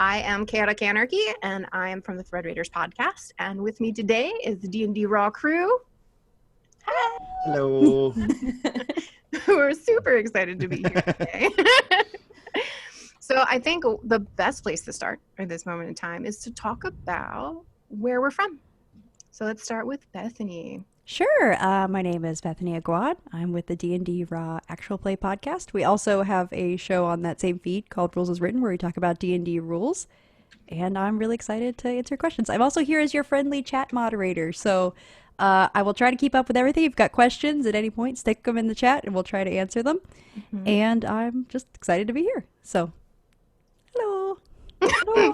I am Chaotic Anarchy, and I am from the Thread Raiders podcast. And with me today is the D&D Raw crew. Hi. Hello. We're super excited to be here today. So I think the best place to start at this moment in time is to talk about where we're from. So let's start with Bethany. Sure. My name is Bethany Aguad. I'm with the D&D Raw Actual Play podcast. We also have a show on that same feed called Rules as Written where we talk about D&D rules. And I'm really excited to answer questions. I'm also here as your friendly chat moderator. So I will try to keep up with everything. If you've got questions at any point, stick them in the chat and we'll try to answer them. Mm-hmm. And I'm just excited to be here. So, hello. Hello.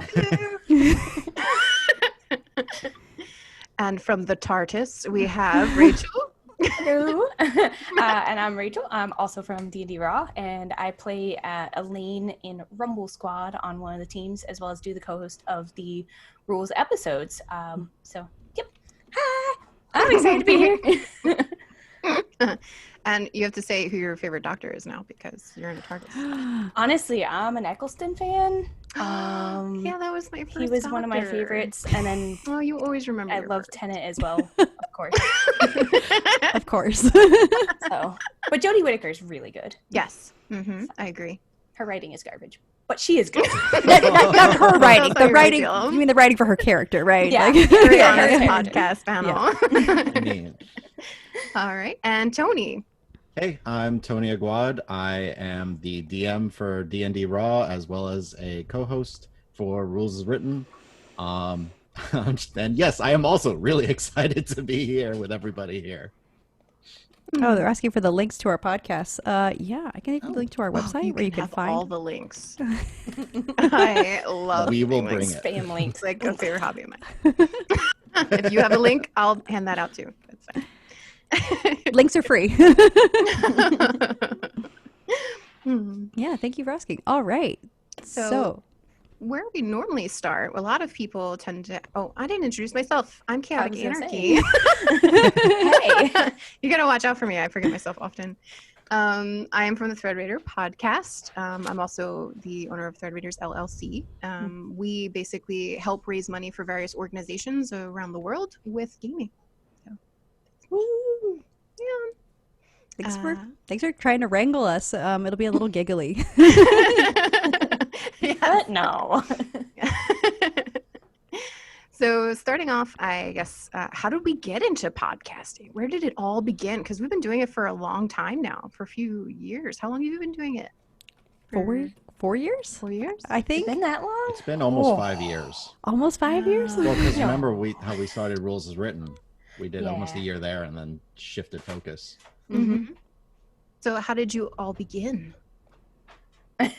And from the TARDIS, we have Rachael. Hello. And I'm Rachael. I'm also from D&D Raw, and I play Elaine in Rumble Squad on one of the teams, as well as do the co-host of the Rules episodes. Yep. Hi. I'm excited to be here. And you have to say who your favorite doctor is now because you're in a TARDIS. Honestly, I'm an Eccleston fan. Yeah, that was my first He was doctor. one of my favorites, and then oh, you always remember. I love Tennant as well, of course. Of course. But Jodie Whittaker is really good. Yes, I agree. Her writing is garbage, but she is good. not her writing. The writing. You mean the writing for her character, right? Yeah. Very Yeah. honest podcast panel. Yeah. All right, and Tony. Hey, I'm Tony Aguad. I am the DM for D&D Raw as well as a co-host for Rules as Written. And yes, I am also really excited to be here with everybody here. Oh, they're asking for the links to our podcasts. Yeah, I can give you the link to our website where you can have find all the links. I love. We will bring it. Spam links. It's like a favorite hobby of mine. If you have a link, I'll hand that out too. That's fine. Links are free. Yeah, thank you for asking. All right. So where we normally start, a lot of people tend to. Oh, I didn't introduce myself. I'm Chaotic I was gonna Anarchy. Hey. You gotta watch out for me. I forget myself often. I am from the Thread Raider podcast. I'm also the owner of Thread Raiders LLC. We basically help raise money for various organizations around the world with gaming. Woo. Yeah. Thanks for trying to wrangle us. It'll be a little giggly. But no. So starting off, I guess, how did we get into podcasting? Where did it all begin? Because we've been doing it for a long time now, for a few years. How long have you been doing it? 4 years? 4 years? I think. It's been that long? It's been almost 5 years. Almost 5 years? Well, because remember how we started Rules as Written. We did almost a Yeah. year there and then shifted focus. Mm-hmm. So how did you all begin? I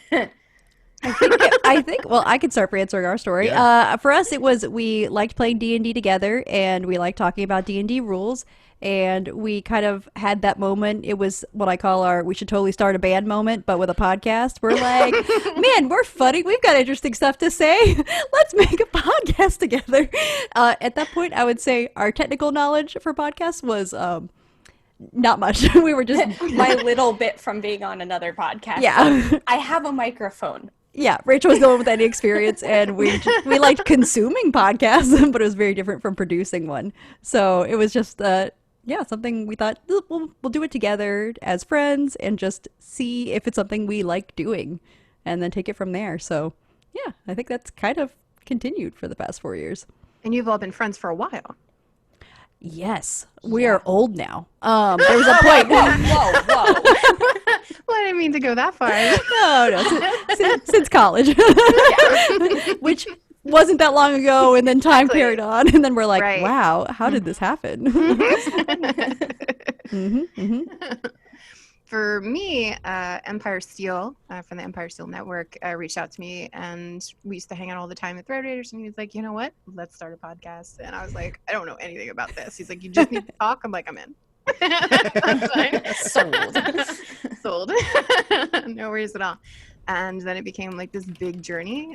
think, well, I could start for answering our story. Yeah. For us, it was, we liked playing D&D together, and we liked talking about D&D rules, and we kind of had that moment. It was what I call our, we should totally start a band moment, but with a podcast. We're like, man, we're funny. We've got interesting stuff to say. Let's make a podcast together. At that point, I would say our technical knowledge for podcasts was not much. We were just my little bit from being on another podcast. Yeah. I have a microphone. Yeah, Rachel was the one with any experience, and we liked consuming podcasts, but it was very different from producing one. So it was just, something we thought, we'll do it together as friends and just see if it's something we like doing and then take it from there. So, yeah, I think that's kind of continued for the past 4 years. And you've all been friends for a while. Yes, we are old now. There was a point. Whoa. Well, I didn't mean to go that far. No, since college, which wasn't that long ago, and then time carried on, and then we're like, Right. wow, how did this happen? For me, Empire Steel from the Empire Steel Network reached out to me, and we used to hang out all the time at Thread Raiders, and he was like, you know what? Let's start a podcast. And I was like, I don't know anything about this. He's like, you just need to talk. I'm like, I'm in. That's fine. Sold. No worries at all. And then it became like this big journey.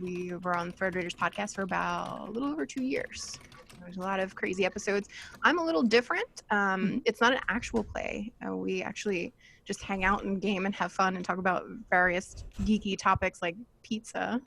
We were on Thread Raiders podcast for about a little over 2 years. There's a lot of crazy episodes. I'm a little different. It's not an actual play. We actually just hang out and game and have fun and talk about various geeky topics like pizza.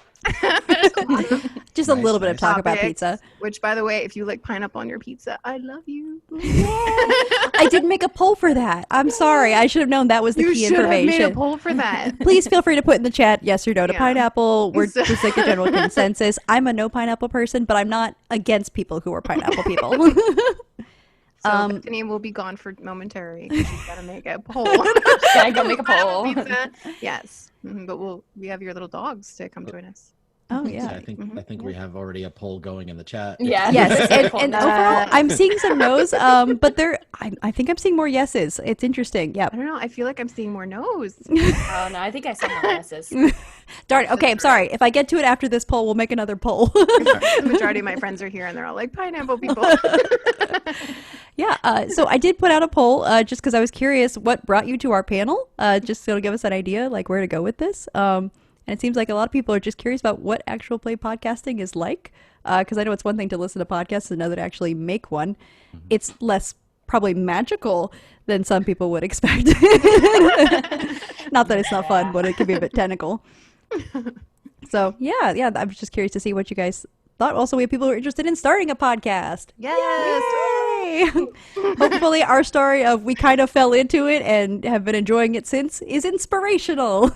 Just a Nice, little bit of nice. talk about Topics, pizza. Which, by the way, if you like pineapple on your pizza, I love you. I didn't make a poll for that. I'm sorry. I should have known that was the You key should have made a information. poll for that. Please feel free to put in the chat yes or no to Yeah. pineapple. We're So- just like a general consensus. I'm a no pineapple person, but I'm not against people who are pineapple people. So Bethany will be gone for momentary. She's got to make a poll. Gotta go make a Pineapple poll. pizza. Yes, but we have your little dogs to come join us. Oh So yeah. I think we have already a poll going in the chat. Yeah. Yes, and Cool. overall, I'm seeing some no's, but I think I'm seeing more yeses. It's interesting. Yeah. I don't know. I feel like I'm seeing more no's. Oh no, I think I saw more yeses. Darn. Okay, I'm sorry. If I get to it after this poll, we'll make another poll. The majority of my friends are here, and they're all like pineapple people. Yeah. So I did put out a poll just because I was curious what brought you to our panel, just so to give us an idea like where to go with this. And it seems like a lot of people are just curious about what actual play podcasting is like. Because I know it's one thing to listen to podcasts, another to actually make one. It's less probably magical than some people would expect. Not that it's not fun, but it can be a bit technical. So yeah, I was just curious to see what you guys thought. Also, we have people who are interested in starting a podcast. Yes. Yay! Hopefully our story of we kind of fell into it and have been enjoying it since is inspirational.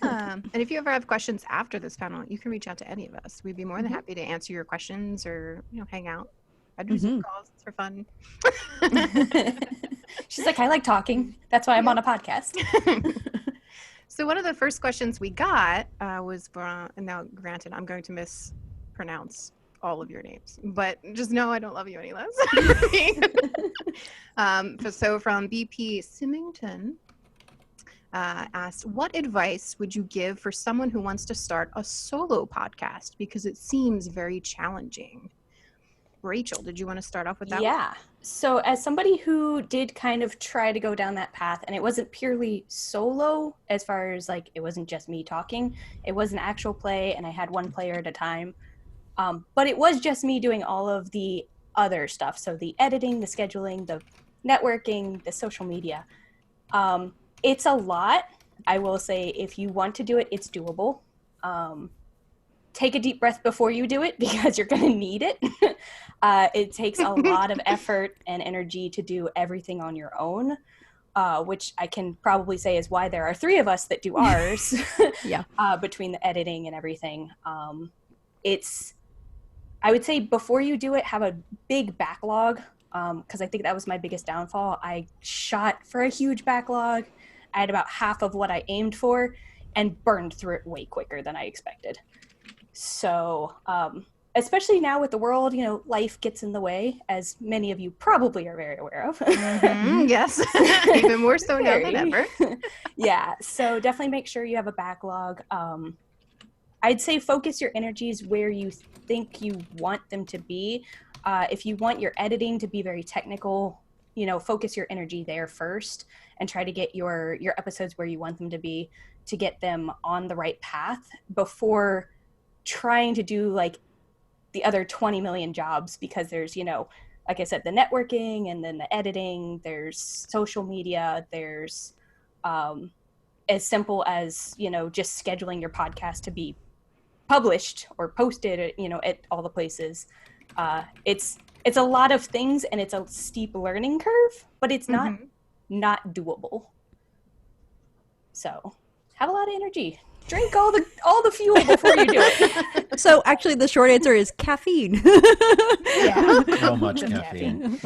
Yeah. And if you ever have questions after this panel, you can reach out to any of us. We'd be more than happy to answer your questions or hang out. I do Zoom calls for fun. She's like, I like talking. That's why I'm on a podcast. So one of the first questions we got was from, and now granted, I'm going to mispronounce all of your names, but just know I don't love you any less. So from BP Symington asked, what advice would you give for someone who wants to start a solo podcast because it seems very challenging? Rachel, did you want to start off with that? Yeah. So as somebody who did kind of try to go down that path, and it wasn't purely solo as far as like, it wasn't just me talking, it was an actual play and I had one player at a time. But it was just me doing all of the other stuff. So the editing, the scheduling, the networking, the social media. It's a lot. I will say if you want to do it, it's doable. Take a deep breath before you do it because you're going to need it. It takes a lot of effort and energy to do everything on your own, which I can probably say is why there are 3 of us that do ours. Yeah. Between the editing and everything. I would say before you do it, have a big backlog, because I think that was my biggest downfall. I shot for a huge backlog. I had about half of what I aimed for and burned through it way quicker than I expected. So, especially now with the world, life gets in the way, as many of you probably are very aware of. Yes, even more so now than ever. Yeah, so definitely make sure you have a backlog. I'd say focus your energies where you think you want them to be. If you want your editing to be very technical, focus your energy there first and try to get your episodes where you want them to be, to get them on the right path before trying to do like the other 20 million jobs, because there's, like I said, the networking and then the editing, there's social media, there's as simple as, just scheduling your podcast to be published or posted, at all the places. It's a lot of things and it's a steep learning curve, but it's not doable. So have a lot of energy. Drink all the fuel before you do it. So actually the short answer is caffeine. Yeah. So much caffeine.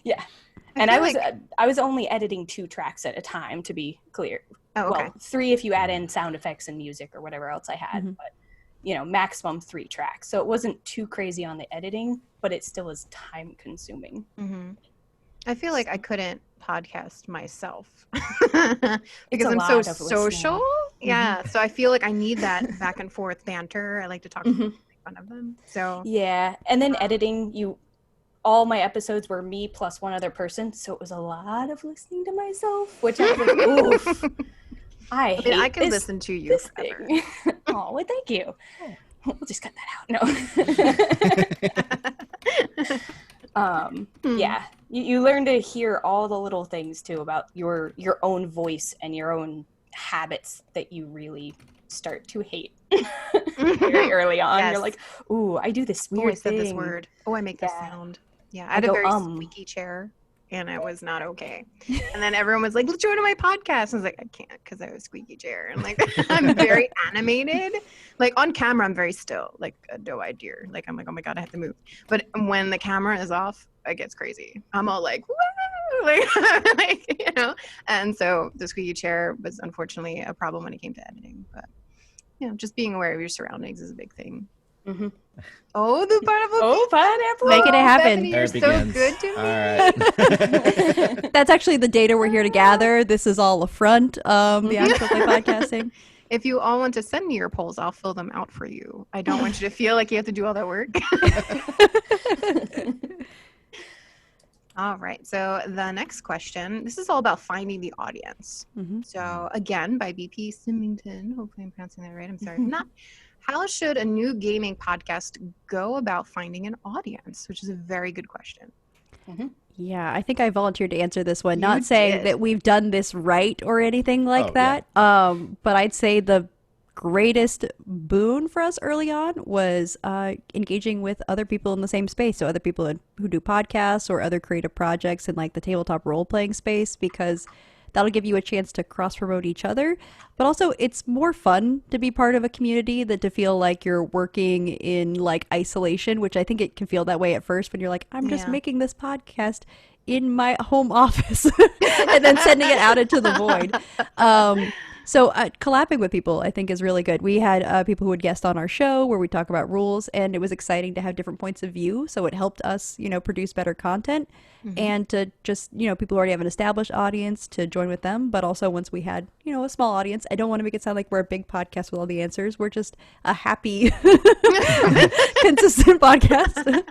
Yeah. And I was only editing 2 tracks at a time, to be clear. Oh, okay. Well, 3 if you add in sound effects and music or whatever else I had, but maximum 3 tracks. So it wasn't too crazy on the editing, but it still is time consuming. I feel like I couldn't podcast myself It's because a I'm lot so of social. listening. Yeah, so I feel like I need that back and forth banter. I like to talk to people, make fun of them. So Yeah. And then editing, all my episodes were me plus one other person, so it was a lot of listening to myself, which I was like, oof. I mean, I can listen to you forever. thing. Oh, well, thank you. We'll just cut that out. No. Yeah, you learn to hear all the little things too about your own voice and your own habits that you really start to hate very early on. Yes. You're like, ooh, I do this Oh, I weird said thing. this word. Oh, I make this Yeah. sound. Yeah, I I had a go, very squeaky chair, and it was not okay. And then everyone was like, let's join my podcast. I was like, I can't because I have a squeaky chair. And like, I'm very animated. Like on camera, I'm very still, like a doe-eyed deer. Like, I'm like, oh my God, I have to move. But when the camera is off, it gets crazy. I'm all like, woo! Like, you know? And so the squeaky chair was unfortunately a problem when it came to editing. But, you know, just being aware of your surroundings is a big thing. Mm-hmm. Oh, the pineapple. Oh, pineapple. Making it happen. Bethany, There you're it so begins. good to me. All right. That's actually the data we're here to gather. This is all a front, the actual play podcasting. If you all want to send me your polls, I'll fill them out for you. I don't want you to feel like you have to do all that work. All right. So the next question, this is all about finding the audience. Mm-hmm. So again, by BP Symington, hopefully I'm pronouncing that right. I'm sorry if not. How should a new gaming podcast go about finding an audience? Which is a very good question. Mm-hmm. Yeah, I think I volunteered to answer this one. You Not saying did. that we've done this right or anything like Oh, yeah. that. But I'd say the greatest boon for us early on was engaging with other people in the same space. So other people who do podcasts or other creative projects in like the tabletop role-playing space, because that'll give you a chance to cross-promote each other. But also, it's more fun to be part of a community than to feel like you're working in like isolation, which I think it can feel that way at first when you're like, I'm just Yeah. making this podcast in my home office and then sending it out into the void. So collabing with people, I think, is really good. We had people who would guest on our show where we talk about rules, and it was exciting to have different points of view. So it helped us, produce better content, and to just, people who already have an established audience to join with them. But also once we had, a small audience, I don't want to make it sound like we're a big podcast with all the answers. We're just a happy, consistent podcast.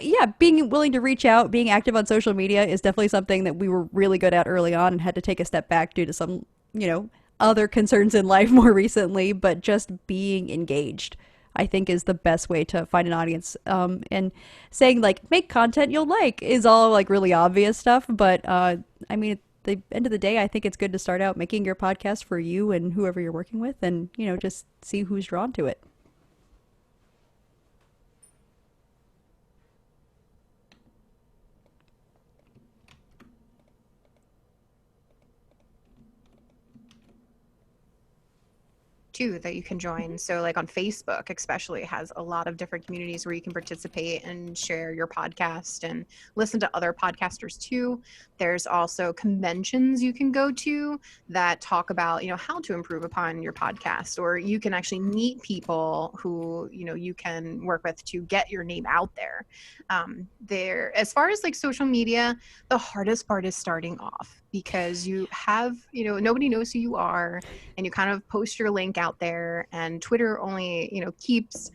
Yeah, being willing to reach out, being active on social media is definitely something that we were really good at early on and had to take a step back due to some, other concerns in life more recently, but just being engaged, I think, is the best way to find an audience. And saying like, make content you'll like is all like really obvious stuff. But at the end of the day, I think it's good to start out making your podcast for you and whoever you're working with, and, just see who's drawn to it. Too, that you can join. So like on Facebook especially has a lot of different communities where you can participate and share your podcast and listen to other podcasters too. There's also conventions you can go to that talk about, how to improve upon your podcast, or you can actually meet people who, you can work with to get your name out there. As far as like social media, the hardest part is starting off, because you have, nobody knows who you are, and you kind of post your link out there, and Twitter only, keeps,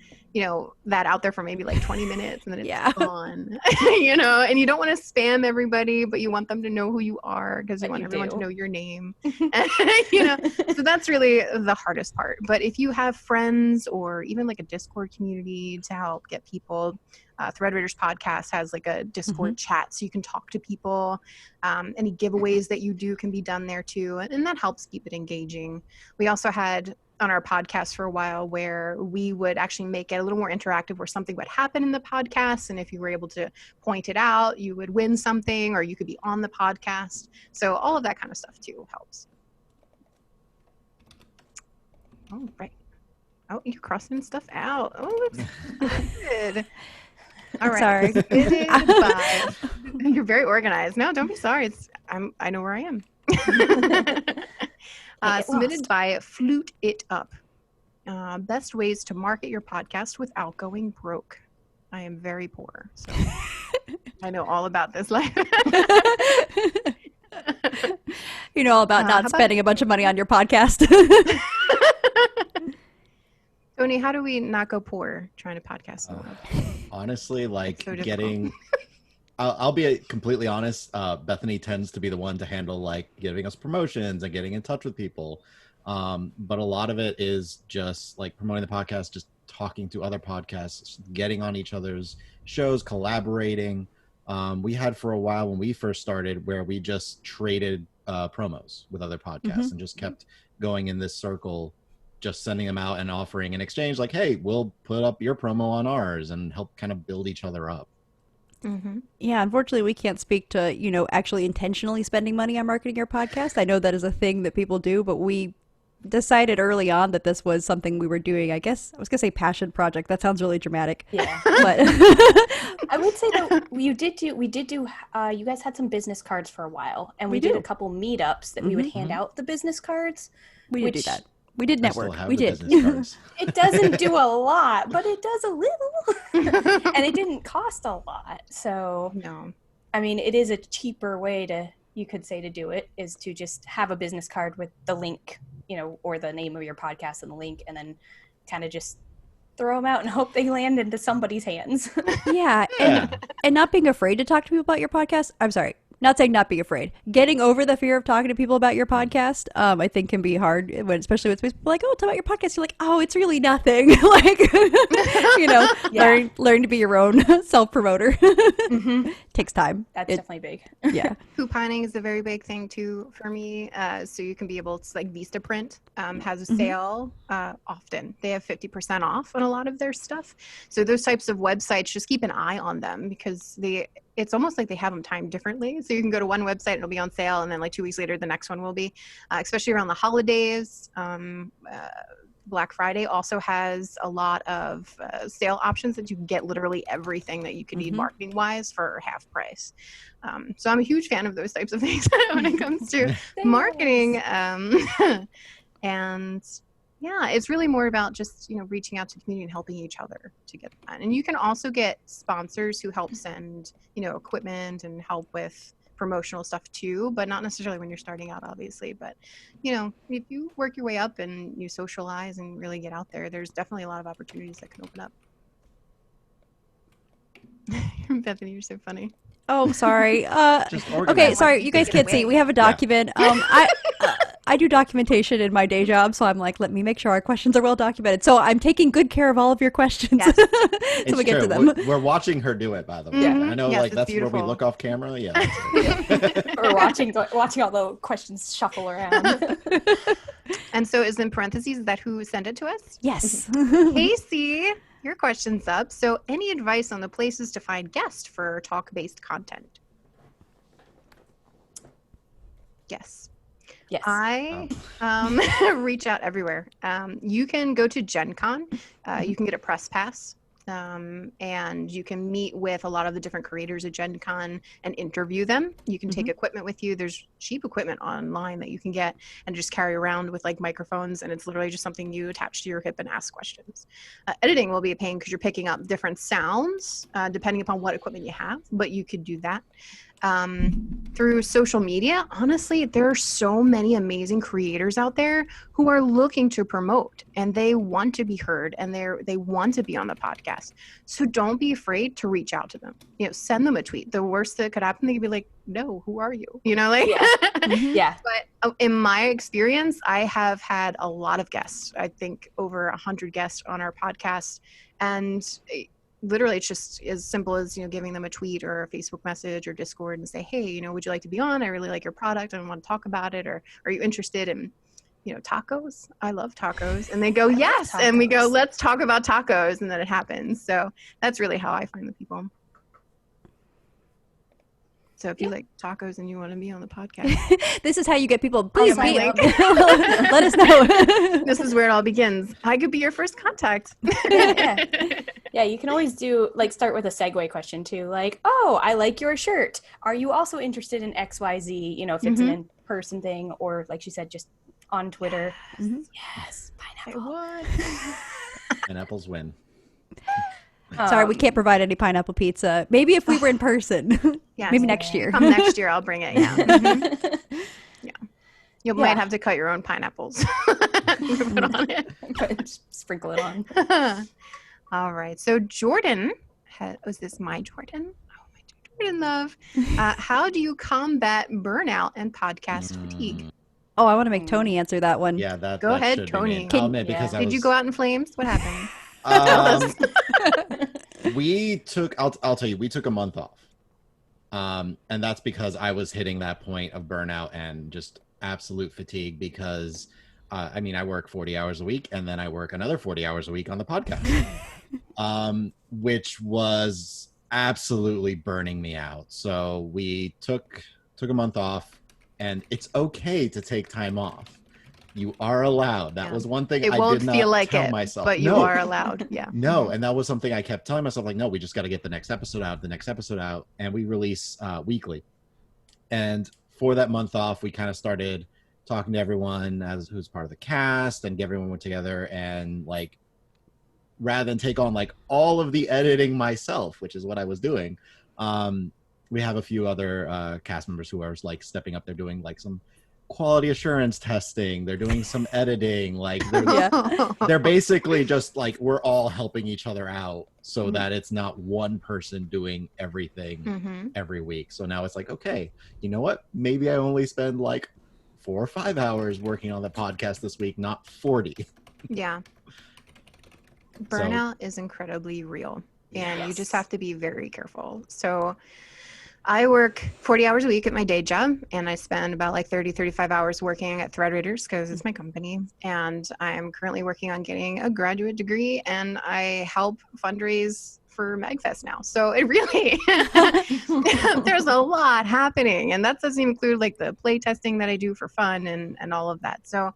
that out there for maybe like 20 minutes and then it's gone, and you don't want to spam everybody, but you want them to know who you are because you want everyone to know your name. So that's really the hardest part. But if you have friends or even like a Discord community to help get people, Thread Raiders podcast has like a Discord chat, so you can talk to people. Any giveaways that you do can be done there too, and that helps keep it engaging. We also had on our podcast for a while where we would actually make it a little more interactive, where something would happen in the podcast, and if you were able to point it out, you would win something, or you could be on the podcast. So all of that kind of stuff too helps. All right. Oh, you're crossing stuff out. Oh, that's good. All right. Sorry. Submitted by, you're very organized. No, don't be sorry. I know where I am. Submitted by Flute It Up. Best ways to market your podcast without going broke. I am very poor, so I know all about this life. You know all about not spending a bunch of money on your podcast. Tony, how do we not go poor trying to podcast? Honestly, like so getting, I'll be completely honest. Bethany tends to be the one to handle like giving us promotions and getting in touch with people. But a lot of it is just like promoting the podcast, just talking to other podcasts, getting on each other's shows, collaborating. We had for a while when we first started where we just traded promos with other podcasts and just kept going in this circle, just sending them out and offering in exchange, like, hey, we'll put up your promo on ours, and help kind of build each other up. Yeah, unfortunately, we can't speak to, actually intentionally spending money on marketing your podcast. I know that is a thing that people do, but we decided early on that this was something we were doing. I guess I was going to say passion project. That sounds really dramatic. Yeah. But I would say that we did do, you guys had some business cards for a while, and we did a couple meetups that we would hand out the business cards. We did do that. We did network. We did. It doesn't do a lot, but it does a little. And it didn't cost a lot. So, No. I mean, it is a cheaper way you could say to do it, is to just have a business card with the link, or the name of your podcast and the link, and then kind of just throw them out and hope they land into somebody's hands. Yeah. And not being afraid to talk to people about your podcast. I'm sorry. Not saying not being afraid. Getting over the fear of talking to people about your podcast, I think can be hard, especially when people are like, oh, tell about your podcast. You're like, oh, it's really nothing. Like, learn to be your own self-promoter. Takes time. That's definitely big. Yeah. Couponing is a very big thing too for me. So you can be able to, like, Vistaprint has a sale often. They have 50% off on a lot of their stuff. So those types of websites, just keep an eye on them, because it's almost like they have them timed differently. So you can go to one website and it'll be on sale, and then like 2 weeks later, the next one will be, especially around the holidays. Black Friday also has a lot of sale options that you can get literally everything that you could need marketing wise for half price. So I'm a huge fan of those types of things when it comes to marketing. And yeah, it's really more about just, reaching out to the community and helping each other to get that. And you can also get sponsors who help send, equipment and help with promotional stuff too, but not necessarily when you're starting out, obviously. But, if you work your way up and you socialize and really get out there, there's definitely a lot of opportunities that can open up. Bethany, you're so funny. Oh, sorry. Okay, sorry. You guys can't see. We have a document. I do documentation in my day job, so I'm like, let me make sure our questions are well documented. So I'm taking good care of all of your questions. Yes. So we get to them. We're watching her do it, by the way. Yeah. I know, Yes, that's beautiful. where we look off camera. Yeah. We're watching all the questions shuffle around. And so is in parentheses, is that who sent it to us? Yes. Casey, your question's up. So any advice on the places to find guests for talk-based content? Yes. Yes. I reach out everywhere. You can go to Gen Con. You can get a press pass. And you can meet with a lot of the different creators at Gen Con and interview them. You can take equipment with you. There's cheap equipment online that you can get and just carry around with, like, microphones, and it's literally just something you attach to your hip and ask questions. Editing will be a pain because you're picking up different sounds depending upon what equipment you have, but you could do that. Through social media, honestly, there are so many amazing creators out there who are looking to promote, and they want to be heard, and they want to be on the podcast. So don't be afraid to reach out to them. Send them a tweet. The worst that could happen, they could be like, no, who are you? Yeah. But in my experience, I have had a lot of guests. I think over 100 guests on our podcast, and literally it's just as simple as, giving them a tweet or a Facebook message or Discord and say, hey, would you like to be on? I really like your product and I want to talk about it. Or are you interested in, tacos? I love tacos. And they go, yes. And we go, let's talk about tacos. And then it happens. So that's really how I find the people. So if you like tacos and you want to be on the podcast, this is how you get people. Please my be. link. Let us know. This is where it all begins. I could be your first contact. Yeah, you can always start with a segue question too. Like, oh, I like your shirt. Are you also interested in XYZ? If it's an in-person thing, or like she said, just on Twitter. Yes, pineapple. Pineapples win. Sorry, we can't provide any pineapple pizza. Maybe if we were in person. Yes. Maybe next year. Come next year, I'll bring it. Yeah. Yeah. You might have to cut your own pineapples. Put on it. Just sprinkle it on. All right. So Jordan, was this my Jordan? Oh, my Jordan love. How do you combat burnout and podcast fatigue? Oh, I want to make Tony answer that one. Yeah, that. Go that ahead, should be Tony. me. I'll admit, because Did you go out in flames? What happened? We took. I'll tell you. We took a month off. And that's because I was hitting that point of burnout and just absolute fatigue because I mean, I work 40 hours a week and then I work another 40 hours a week on the podcast, which was absolutely burning me out. So we took a month off, and it's okay to take time off. You are allowed. That was one thing it I won't did not feel like tell it, myself. but you are allowed. Yeah. No, and that was something I kept telling myself, like, no, we just got to get the next episode out, and we release weekly. And for that month off, we kind of started talking to everyone as who's part of the cast and get everyone together, and like rather than take on like all of the editing myself, which is what I was doing, we have a few other cast members who are like stepping up. They're doing like some quality assurance testing, they're doing some editing, like they're basically just like we're all helping each other out so that it's not one person doing everything every week. So now it's like, okay, you know what, maybe I only spend like 4 or 5 hours working on the podcast this week, not 40. Yeah. Burnout is incredibly real, and you just have to be very careful. So I work 40 hours a week at my day job, and I spend about like 35 hours working at Thread Raiders because it's my company. And I'm currently working on getting a graduate degree, and I help fundraise for MagFest now. So it really, there's a lot happening, and that doesn't include like the play testing that I do for fun and all of that. So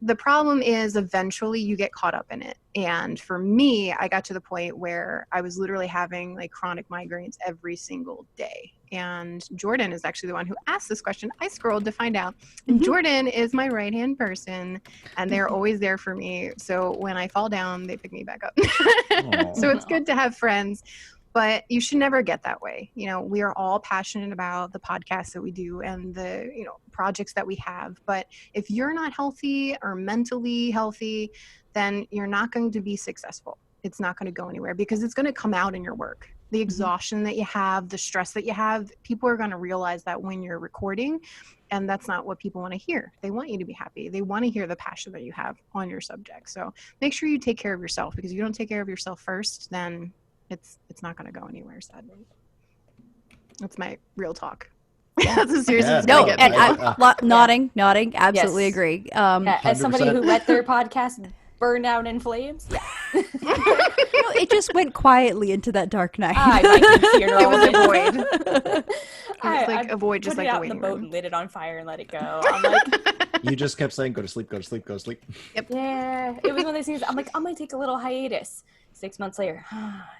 the problem is eventually you get caught up in it. And for me, I got to the point where I was literally having like chronic migraines every single day. And Jordan is actually the one who asked this question. I scrolled to find out. And Jordan is my right-hand person, and they're always there for me. So when I fall down, they pick me back up. So it's good to have friends. But you should never get that way. You know, we are all passionate about the podcasts that we do and the, you know, projects that we have. But if you're not healthy or mentally healthy, then you're not going to be successful. It's not going to go anywhere because it's going to come out in your work. The exhaustion that you have, the stress that you have, people are going to realize that when you're recording, and that's not what people want to hear. They want you to be happy. They want to hear the passion that you have on your subject. So make sure you take care of yourself, because if you don't take care of yourself first, then it's not going to go anywhere, sadly. That's my real talk. That's as serious as it's No, going to and get. nodding, absolutely agree. As somebody who let their podcast burn out in flames, it just went quietly into that dark night. It was a void. It's like a void, just put like it a out in the waiting boat room. and lit it on fire and let it go. I'm like, You just kept saying, go to sleep, go to sleep, go to sleep. Yep. yeah, it was one of those things. I'm like, I'm gonna take a little hiatus. 6 months later,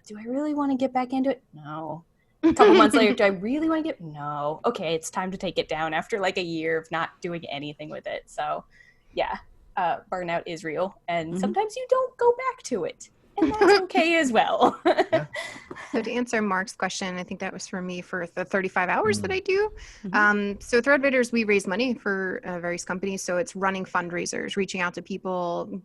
do I really want to get back into it? No. A couple months later, do I really want to get? No. Okay, it's time to take it down after like a year of not doing anything with it. So, yeah, burnout is real, and sometimes you don't go back to it, and that's okay as well. So to answer Mark's question, I think that was for me for the 35 hours that I do. So Thread Raiders, we raise money for various companies. So it's running fundraisers, reaching out to people,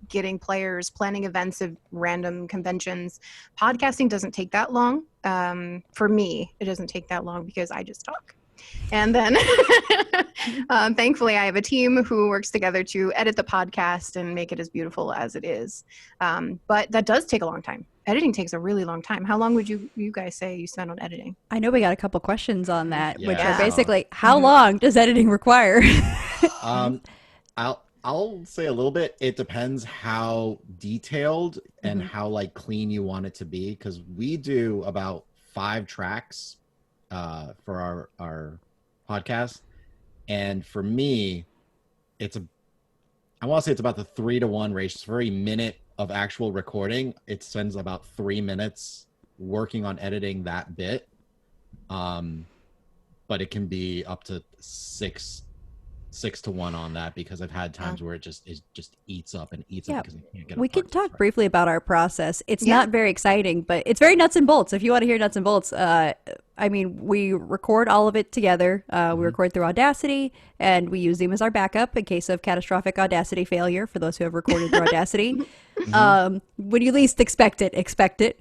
getting players, planning events of random conventions. Podcasting doesn't take that long. For me, it doesn't take that long because I just talk. And then thankfully I have a team who works together to edit the podcast and make it as beautiful as it is. But that does take a long time. Editing takes a really long time. How long would you guys say you spend on editing? I know we got a couple questions on that, which Yeah. are basically, how long does editing require? I'll say a little bit. It depends how detailed and how like clean you want it to be, because we do about 5 tracks for our podcast, and for me, I want to say it's about the 3-to-1 ratio. For every minute of actual recording, it spends about 3 minutes working on editing that bit. But it can be up to 6 to 1 on that, because I've had times where it just eats up because I can't get. We can talk briefly about our process. It's not very exciting, but it's very nuts and bolts. If you want to hear nuts and bolts, I mean, we record all of it together. We record through Audacity, and we use Zoom as our backup in case of catastrophic Audacity failure. For those who have recorded through Audacity, when you least expect it.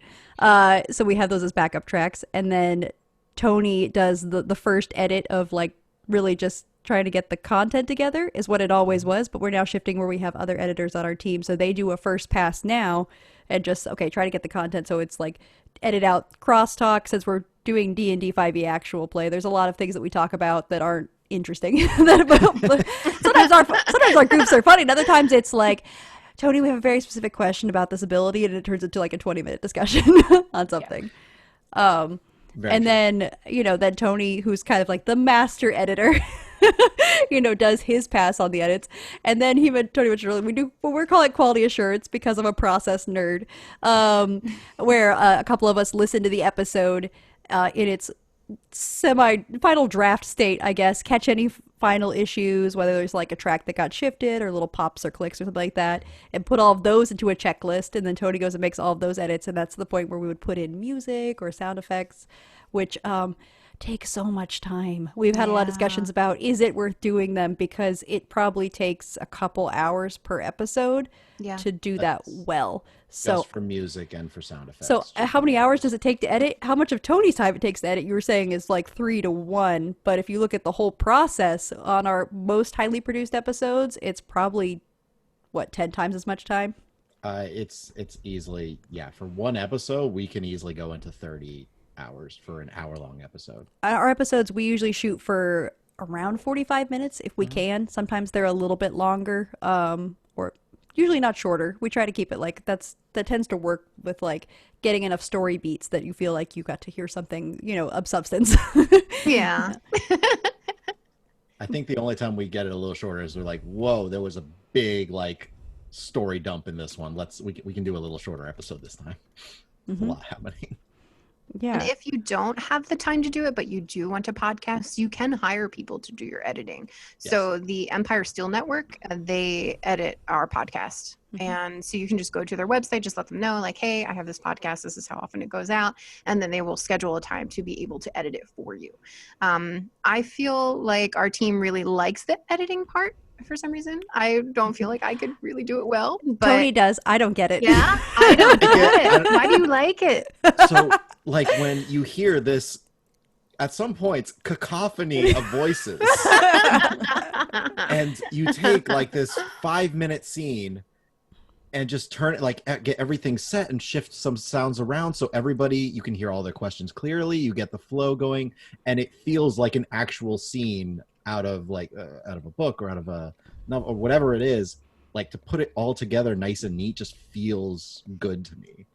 So we have those as backup tracks, and then Tony does the first edit of like really just trying to get the content together is what it always was, but we're now shifting where we have other editors on our team, so they do a first pass now and just try to get the content. So it's like edit out crosstalk. Since we're doing D&D 5e actual play, there's a lot of things that we talk about that aren't interesting. Sometimes our groups are funny, and other times it's like, Tony, we have a very specific question about this ability, and it turns into like a 20-minute discussion on something. And then, then Tony, who's kind of like the master editor, does his pass on the edits. And then Tony mentioned earlier, we do what we're calling quality assurance because I'm a process nerd, where a couple of us listen to the episode in its semi-final draft state, I guess, catch any final issues, whether there's like a track that got shifted or little pops or clicks or something like that, and put all of those into a checklist. And then Tony goes and makes all of those edits, and that's the point where we would put in music or sound effects, which takes so much time. We've had a lot of discussions about, is it worth doing them, because it probably takes a couple hours per episode to do that well. So just for music and for sound effects. So how many hours does it take to edit? How much of Tony's time it takes to edit, you were saying, is like 3 to 1. But if you look at the whole process on our most highly produced episodes, it's probably, 10 times as much time? It's easily, for one episode, we can easily go into 30 hours for an hour-long episode. Our episodes, we usually shoot for around 45 minutes if we can. Sometimes they're a little bit longer, or usually not shorter. We try to keep it like that tends to work with like getting enough story beats that you feel like you got to hear something, of substance. Yeah. I think the only time we get it a little shorter is we're like, whoa, there was a big like story dump in this one. We can do a little shorter episode this time. There's a lot happening. Yeah. And if you don't have the time to do it, but you do want to podcast, you can hire people to do your editing. Yes. So the Empire Steel Network, they edit our podcast. And so you can just go to their website, just let them know, like, hey, I have this podcast. This is how often it goes out. And then they will schedule a time to be able to edit it for you. I feel like our team really likes the editing part. For some reason, I don't feel like I could really do it well. But Tony does. I don't get it. yeah, I don't get it. Why do you like it? So, like, when you hear this, at some points, cacophony of voices, and you take like this 5-minute scene and just turn it, like, get everything set and shift some sounds around so everybody, you can hear all their questions clearly, you get the flow going, and it feels like an actual scene out of a book or out of a novel or whatever it is. Like, to put it all together nice and neat just feels good to me.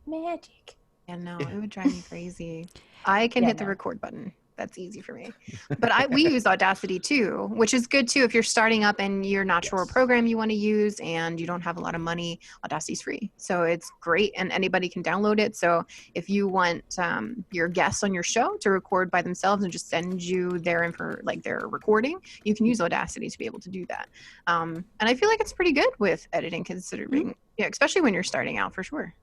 Magic. Yeah, no, it would drive me crazy. I can hit the record button. That's easy for me. But we use Audacity too, which is good too if you're starting up and you're not sure what program you want to use and you don't have a lot of money. Audacity's free, so it's great and anybody can download it. So if you want your guests on your show to record by themselves and just send you their recording, you can use Audacity to be able to do that. And I feel like it's pretty good with editing, considering, especially when you're starting out, for sure.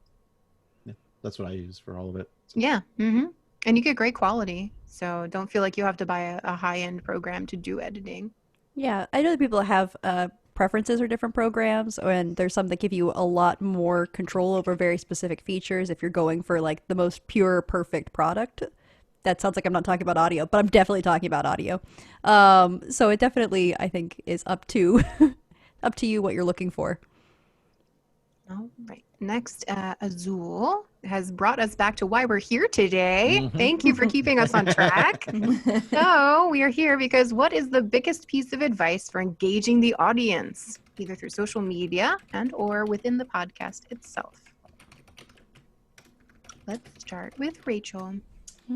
Yeah, that's what I use for all of it. So. Yeah. And you get great quality. So don't feel like you have to buy a high-end program to do editing. Yeah, I know that people have preferences for different programs, and there's some that give you a lot more control over very specific features if you're going for like the most pure, perfect product. That sounds like I'm not talking about audio, but I'm definitely talking about audio. So it definitely, I think, is up to you what you're looking for. All right. Next, Azul has brought us back to why we're here today. Thank you for keeping us on track. So we are here because what is the biggest piece of advice for engaging the audience, either through social media and or within the podcast itself? Let's start with Rachael. I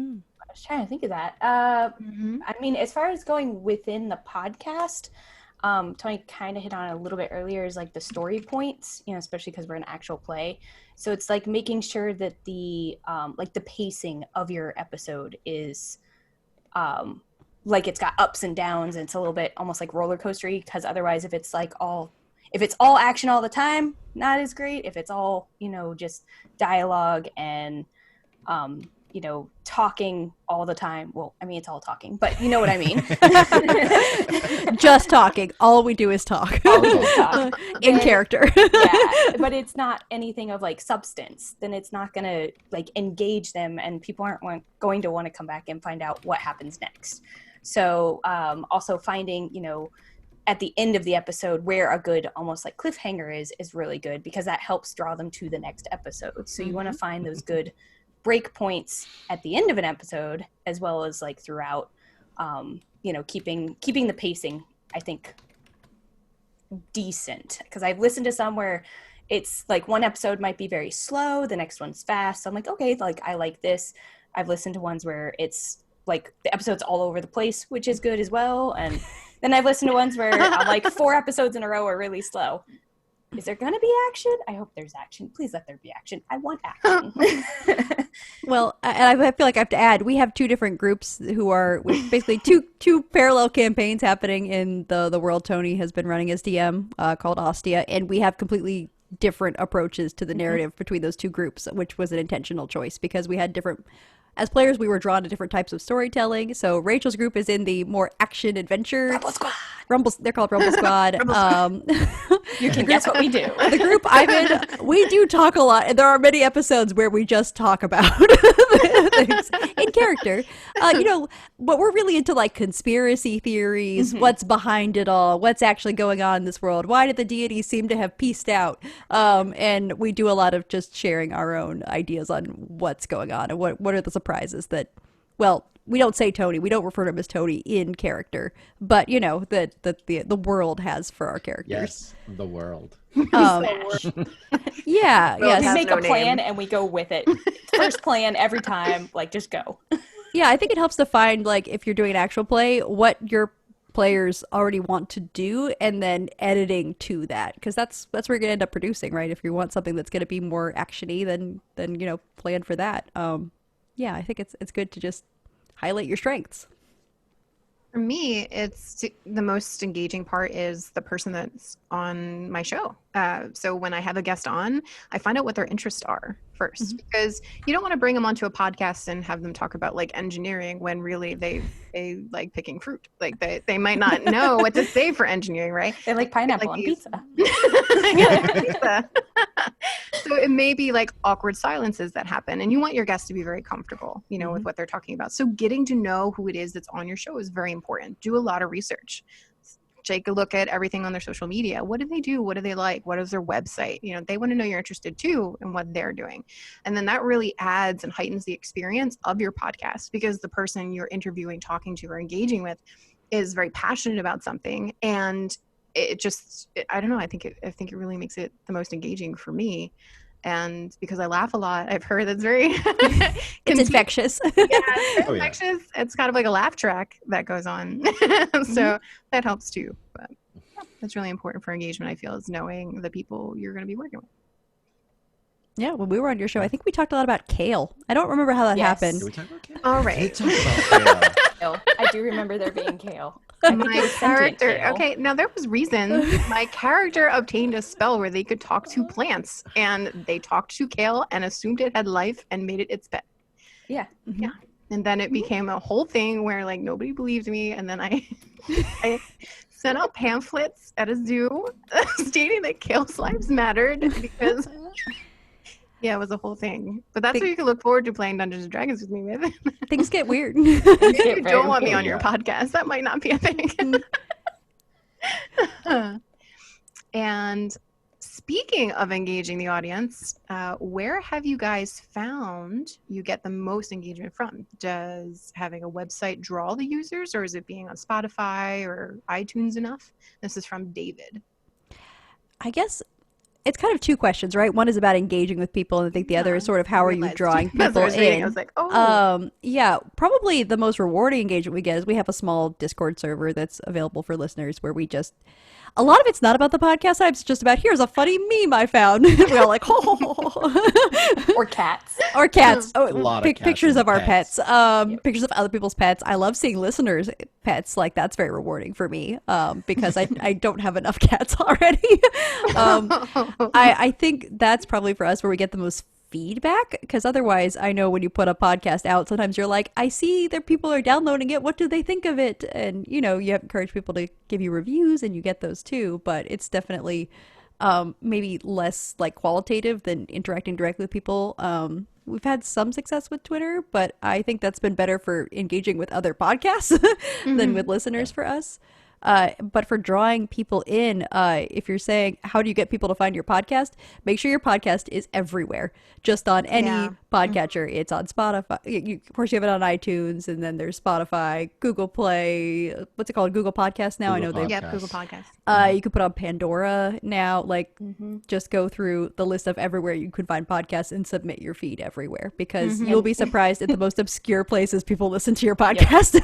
was trying to think of that. I mean, as far as going within the podcast, Tony kind of hit on it a little bit earlier, is like the story points, especially because we're an actual play. So it's like making sure that the pacing of your episode is like it's got ups and downs, and it's a little bit almost like roller coastery, because otherwise if it's all action all the time, not as great. If it's all, just dialogue and talking all the time. Well, I mean, it's all talking, but you know what I mean. Just talking. All we do is talk. In character. Yeah, but it's not anything of like substance. Then it's not going to like engage them, and people aren't going to want to come back and find out what happens next. So also finding, at the end of the episode where a good almost like cliffhanger is really good, because that helps draw them to the next episode. So you want to find those good break points at the end of an episode, as well as like throughout, keeping the pacing, I think, decent. Because I've listened to some where it's like one episode might be very slow, the next one's fast. So I'm like, okay, like I like this. I've listened to ones where it's like the episode's all over the place, which is good as well. And then I've listened to ones where I'm like 4 episodes in a row are really slow. Is there going to be action? I hope there's action. Please let there be action. I want action. Well, and I feel like I have to add, we have 2 different groups who are basically two parallel campaigns happening in the world Tony has been running as DM, called Ostia, and we have completely different approaches to the narrative between those 2 groups, which was an intentional choice because we had different. As players, we were drawn to different types of storytelling. So Rachel's group is in the more action adventure. They're called Rumble Squad. You can guess what we do. The group I'm in, we do talk a lot, and there are many episodes where we just talk about things in character. But we're really into like conspiracy theories, what's behind it all, what's actually going on in this world, why did the deities seem to have pieced out? And we do a lot of just sharing our own ideas on what's going on and what are the surprises that, well, we don't say Tony. We don't refer to him as Tony in character, but that the world has for our characters. Yes, the world. Yeah. We make a plan and we go with it. First plan every time. Like, just go. Yeah, I think it helps to find, like, if you're doing an actual play, what your players already want to do, and then editing to that, because that's where you're gonna end up producing, right? If you want something that's gonna be more actiony, then plan for that. Yeah, I think it's good to just highlight your strengths. For me, it's the most engaging part is the person that's on my show. So when I have a guest on, I find out what their interests are first, because you don't want to bring them onto a podcast and have them talk about like engineering when really they like picking fruit. Like they might not know what to say for engineering, right? They like pineapple on pizza. Pizza. So it may be like awkward silences that happen, and you want your guests to be very comfortable, with what they're talking about. So getting to know who it is that's on your show is very important. Do a lot of research. Take a look at everything on their social media. What do they do? What do they like? What is their website? They want to know you're interested too in what they're doing. And then that really adds and heightens the experience of your podcast, because the person you're interviewing, talking to, or engaging with is very passionate about something. And I don't know, I think it really makes it the most engaging for me. And because I laugh a lot, I've heard that's very it's infectious. Yeah, it's infectious. It's kind of like a laugh track that goes on. So that helps too. But that's really important for engagement, I feel, is knowing the people you're going to be working with. Yeah, when we were on your show, I think we talked a lot about kale. I don't remember how that happened. Did we talk about kale? All right. We talked about kale. I do remember there being kale. My character, okay, now there was reason. My character obtained a spell where they could talk to plants, and they talked to kale and assumed it had life and made it its pet. Yeah. Yeah. And then it became a whole thing where like nobody believed me, and then I sent out pamphlets at a zoo stating that kale's lives mattered, because yeah, it was a whole thing. But that's what you can look forward to playing Dungeons and Dragons with me with. Things get weird. If you don't want me on your podcast, that might not be a thing. And speaking of engaging the audience, where have you guys found you get the most engagement from? Does having a website draw the users, or is it being on Spotify or iTunes enough? This is from David. I guess it's kind of 2 questions, right? One is about engaging with people, and I think the other is sort of how are you drawing people in. I was like, oh. Yeah, probably the most rewarding engagement we get is we have a small Discord server that's available for listeners where we just, a lot of it's not about the podcast. It's just about, here's a funny meme I found. We're all like, oh. Or cats. Or cats. A lot of cats pictures and of our pets. Yep. Pictures of other people's pets. I love seeing listeners' pets. Like, that's very rewarding for me, because I don't have enough cats already. I think that's probably for us where we get the most feedback, because otherwise I know when you put a podcast out, sometimes you're like, I see that people are downloading it, what do they think of it? And you encourage people to give you reviews, and you get those too, but it's definitely maybe less like qualitative than interacting directly with people. we've had some success with Twitter, but I think that's been better for engaging with other podcasts than with listeners for us. But for drawing people in, if you're saying, how do you get people to find your podcast? Make sure your podcast is everywhere, just on any podcatcher. It's on Spotify. Of course, you have it on iTunes, and then there's Spotify, Google Play. What's it called? Google Podcast now? Google I know they. Yeah, Google Podcasts. You could put on Pandora now. Like, just go through the list of everywhere you could find podcasts and submit your feed everywhere, because you'll be surprised at the most obscure places people listen to your podcast.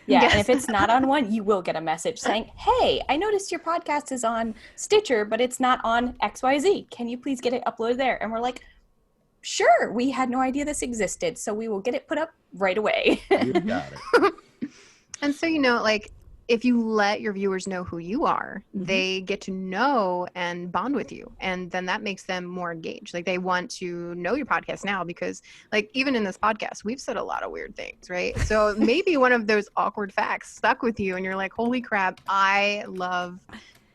Yeah, Yes. and if it's not on one, you will get a message saying, hey, I noticed your podcast is on Stitcher, but it's not on XYZ. Can you please get it uploaded there? And we're like, sure, we had no idea this existed, so we will get it put up right away. You got it. And so, like, if you let your viewers know who you are, they get to know and bond with you. And then that makes them more engaged. Like, they want to know your podcast now because, like, even in this podcast, we've said a lot of weird things, right? So maybe one of those awkward facts stuck with you and you're like, holy crap, I love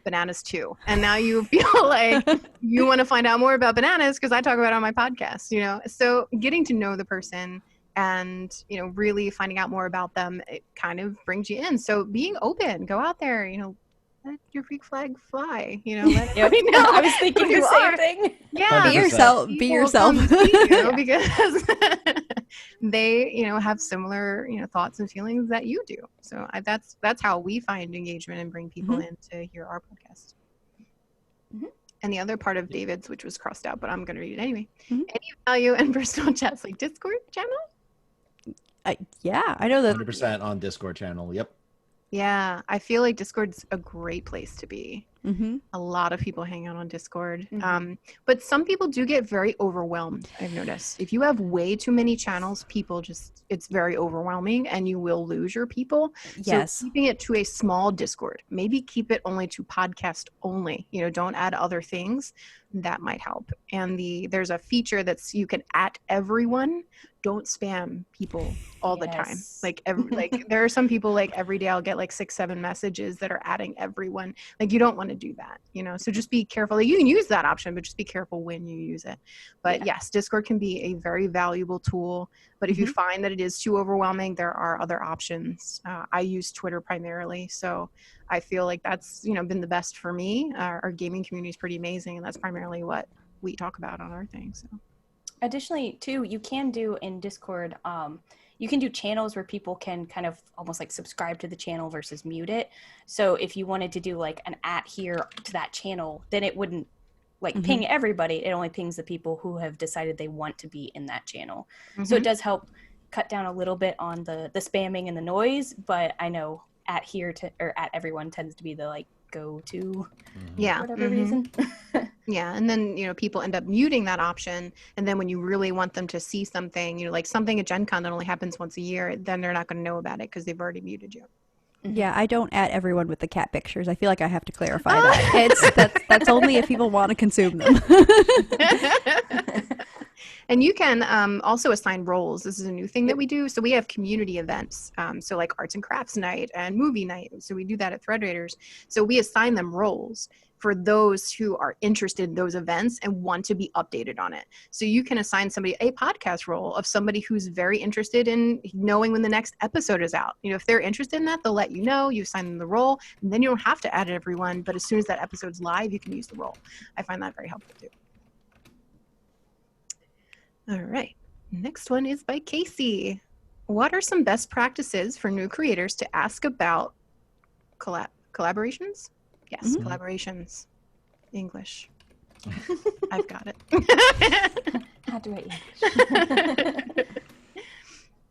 bananas too. And now you feel like you want to find out more about bananas because I talk about it on my podcast, So getting to know the person and really finding out more about them, it kind of brings you in. So being open, go out there, let your freak flag fly, let everybody know. I was thinking who the you same are. thing. Yeah, 100%. Be yourself. Be people yourself. come see you because they have similar thoughts and feelings that you do. So that's how we find engagement and bring people in to hear our podcast. And the other part of David's, which was crossed out, but I'm going to read it anyway. Any value in personal chats like Discord channel? Yeah, I know that. 100% on Discord channel. Yep. Yeah, I feel like Discord's a great place to be. A lot of people hang out on Discord. But some people do get very overwhelmed, I've noticed. If you have way too many channels, it's very overwhelming and you will lose your people. Yes. So keeping it to a small Discord, maybe keep it only to podcast only, don't add other things. That might help. And there's a feature that's you can at everyone. Don't spam people all the time. Like there are some people like every day I'll get like 6-7 messages that are adding everyone. Like you don't want to do that, so just be careful. Like, you can use that option, but just be careful when you use it. But yes, Discord can be a very valuable tool, but if you find that it is too overwhelming, there are other options. I use Twitter primarily, so I feel like that's been the best for me. Our gaming community is pretty amazing, and that's primarily what we talk about on our thing. So additionally, too, you can do in Discord, you can do channels where people can kind of almost like subscribe to the channel versus mute it. So if you wanted to do like an @ here to that channel, then it wouldn't like ping everybody. It only pings the people who have decided they want to be in that channel. So it does help cut down a little bit on the spamming and the noise, but I know @ here to or @ everyone tends to be the like go to whatever reason. Yeah, and then people end up muting that option, and then when you really want them to see something, like something at Gen Con that only happens once a year, then they're not going to know about it because they've already muted you. Yeah, I don't @ everyone with the cat pictures. I feel like I have to clarify that. That's only if people want to consume them. And you can also assign roles. This is a new thing that we do. So we have community events. So like arts and crafts night and movie night. So we do that at Thread Raiders. So we assign them roles for those who are interested in those events and want to be updated on it. So you can assign somebody a podcast role of somebody who's very interested in knowing when the next episode is out. If they're interested in that, they'll let you know. You assign them the role, and then you don't have to add everyone. But as soon as that episode's live, you can use the role. I find that very helpful too. All right. Next one is by Casey. What are some best practices for new creators to ask about collaborations? Yes, collaborations. English. I've got it. How do I English?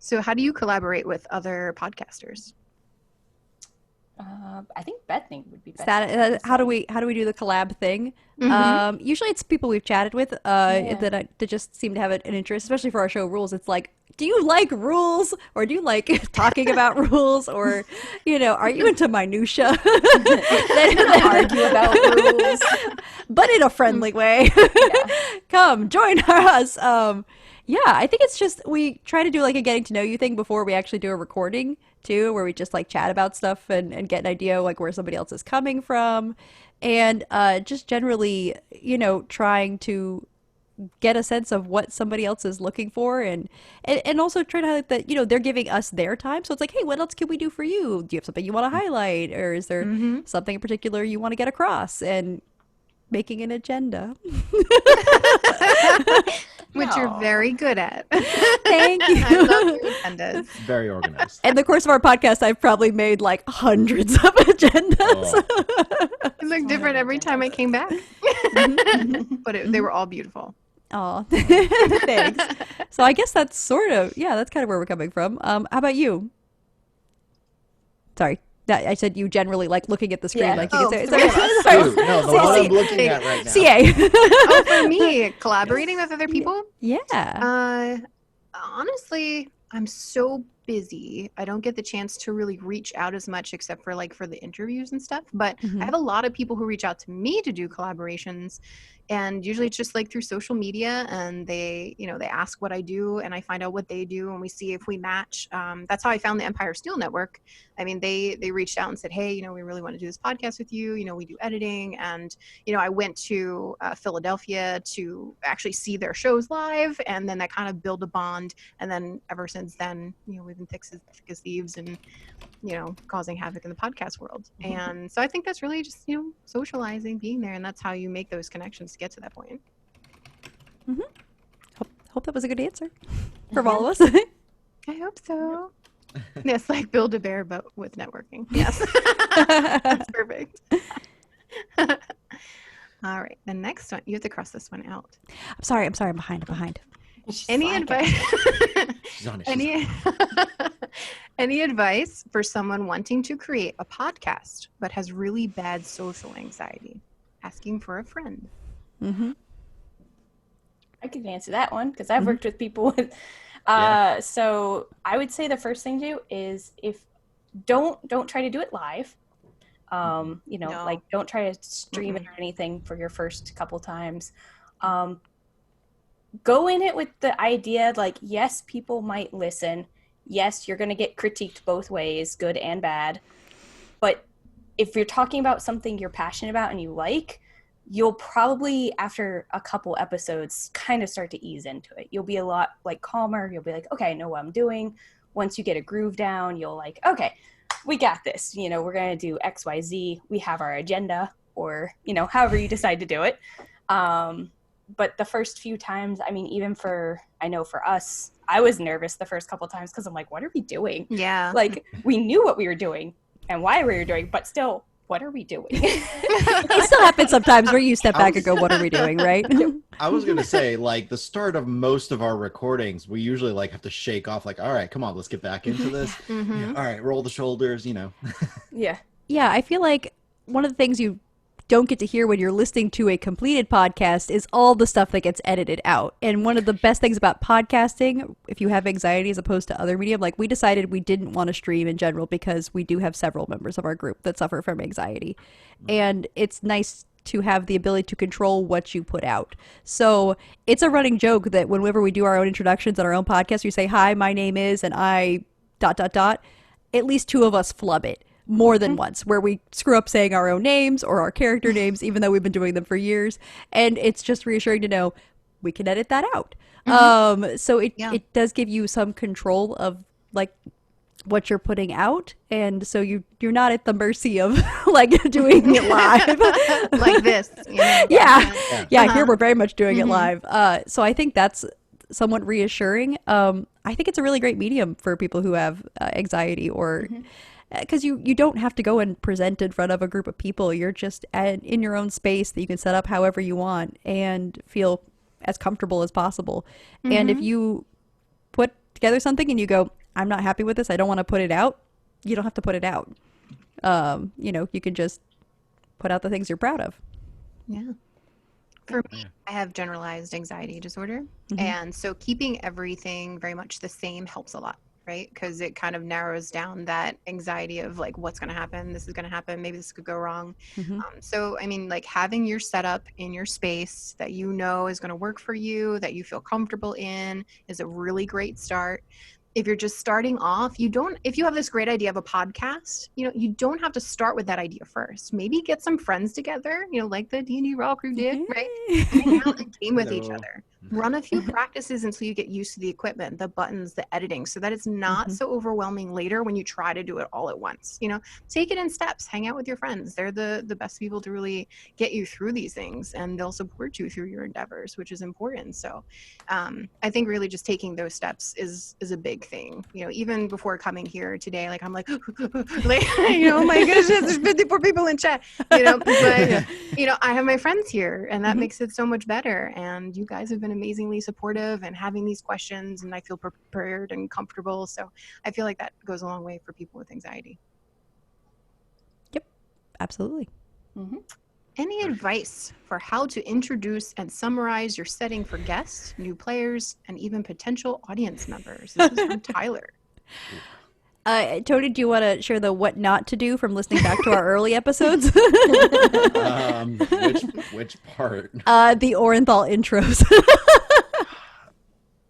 So how do you collaborate with other podcasters? I think Bethany would be best. How do we do the collab thing? Usually it's people we've chatted with that just seem to have an interest, especially for our show Rules. It's like, do you like rules, or do you like talking about rules, or are you into minutia? Then argue about rules, but in a friendly way. Come join us. Yeah, I think it's just we try to do like a getting to know you thing before we actually do a recording too, where we just like chat about stuff and get an idea like where somebody else is coming from, and just generally trying to get a sense of what somebody else is looking for, and also try to highlight that, you know, they're giving us their time. So it's like, hey, what else can we do for you? Do you have something you want to highlight, or is there Mm-hmm. something in particular you want to get across? And making an agenda. Which you're No. very good at. Thank I love you. your agendas. Very organized. In the course of our podcast, I've probably made like hundreds of agendas. Oh. It looked different every time I came back. But they were all beautiful. Oh, thanks. So I guess that's sort of, yeah, that's kind of where we're coming from. How about you? Sorry. I said you generally like looking at the screen Yeah. like you Oh, can say. three of us. Sorry. Dude, no, the See, one see, I'm looking at right now. CA. Oh, for me, collaborating with other people? Yeah. Honestly, I'm so busy. I don't get the chance to really reach out as much except for like for the interviews and stuff. But Mhm. I have a lot of people who reach out to me to do collaborations. And usually it's just like through social media, and they, you know, they ask what I do and I find out what they do and we see if we match. That's how I found the Empire Steel Network. I mean, they reached out and said, hey, you know, we really want to do this podcast with you. You know, we do editing. And, you know, I went to Philadelphia to actually see their shows live, and then that kind of build a bond. And then ever since then, you know, we've been thick as thieves and, you know, causing havoc in the podcast world. And so I think that's really just, you know, socializing, being there, and that's how you make those connections to get to that point. Hope that was a good answer from all of us. I hope so. Yes, like Build-A-Bear, but with networking. Yes. That's perfect. All right, the next one, you have to cross this one out. I'm sorry. I'm behind. She's Any slacking. advice? She's on it. Any advice for someone wanting to create a podcast but has really bad social anxiety? Asking for a friend. Mm-hmm. I can answer that one because I've worked with people with. Yeah. So I would say the first thing to do is if don't try to do it live. You know, No. like don't try to stream it or anything for your first couple times. Go in it with the idea like, yes, people might listen. Yes, you're going to get critiqued both ways, good and bad. But if you're talking about something you're passionate about and you like, you'll probably, after a couple episodes, kind of start to ease into it. You'll be a lot like calmer. You'll be like, okay, I know what I'm doing. Once you get a groove down, you'll like, okay, we got this. You know, we're going to do X, Y, Z. We have our agenda, or, you know, however you decide to do it. But the first few times, I mean, even I know for us, I was nervous the first couple times because I'm like, what are we doing? Yeah. Like, we knew what we were doing and why we were doing, but still, what are we doing? It still happens sometimes where you step back and go, what are we doing, right? I was going to say, like, the start of most of our recordings, we usually, like, have to shake off, like, all right, come on, let's get back into this. Mhm. All right, roll the shoulders, you know. Yeah. Yeah, I feel like one of the things you don't get to hear when you're listening to a completed podcast is all the stuff that gets edited out. And one of the best things about podcasting, if you have anxiety as opposed to other medium, like we decided we didn't want to stream in general because we do have several members of our group that suffer from anxiety. And it's nice to have the ability to control what you put out. So it's a running joke that whenever we do our own introductions on our own podcast, we say, hi, my name is, and I ... At least two of us flub it more than once, where we screw up saying our own names or our character names, even though we've been doing them for years. And it's just reassuring to know we can edit that out. So it does give you some control of like what you're putting out, and so you're not at the mercy of like doing it live Like this. You know? Yeah, here we're very much doing it live. So I think that's somewhat reassuring. I think it's a really great medium for people who have anxiety, or because you don't have to go and present in front of a group of people. You're just in your own space that you can set up however you want and feel as comfortable as possible. And if you put together something and you go, I'm not happy with this, I don't want to put it out, you don't have to put it out. You know, you can just put out the things you're proud of. Yeah. For me, I have generalized anxiety disorder. And so keeping everything very much the same helps a lot, right? Because it kind of narrows down that anxiety of like, what's going to happen? This is going to happen. Maybe this could go wrong. So, I mean, like having your setup in your space that you know is going to work for you, that you feel comfortable in, is a really great start. if you're just starting off, if you have this great idea of a podcast, you don't have to start with that idea first. Maybe get some friends together, like the D&D Raw crew did, right? Hang out and game with each other. Run a few practices until you get used to the equipment, the buttons, the editing, so that it's not so overwhelming later when you try to do it all at once. Take it in steps. Hang out with your friends. They're the best people to really get you through these things, and they'll support you through your endeavors, which is important. So I think really just taking those steps is a big thing. Even before coming here today, like I'm like, oh my goodness, there's 54 people in chat. But I have my friends here, and that makes it so much better. And you guys have been amazingly supportive and having these questions, and I feel prepared and comfortable. So I feel like that goes a long way for people with anxiety. Yep, absolutely. Any advice for how to introduce and summarize your setting for guests, new players, and even potential audience members? This is from Tyler. Tony, do you want to share the what not to do from listening back to our early episodes? Which part? The Orenthal intros.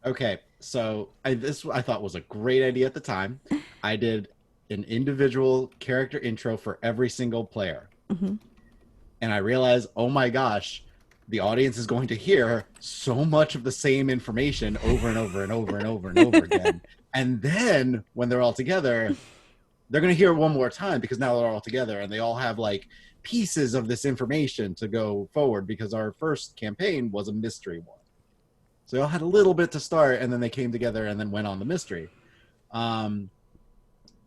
Okay, so I thought was a great idea at the time. I did an individual character intro for every single player. And I realized, oh my gosh, the audience is going to hear so much of the same information over and over and over and over and over again. And then when they're all together, they're going to hear it one more time because now they're all together and they all have like pieces of this information to go forward, because our first campaign was a mystery one. So they all had a little bit to start, and then they came together and then went on the mystery.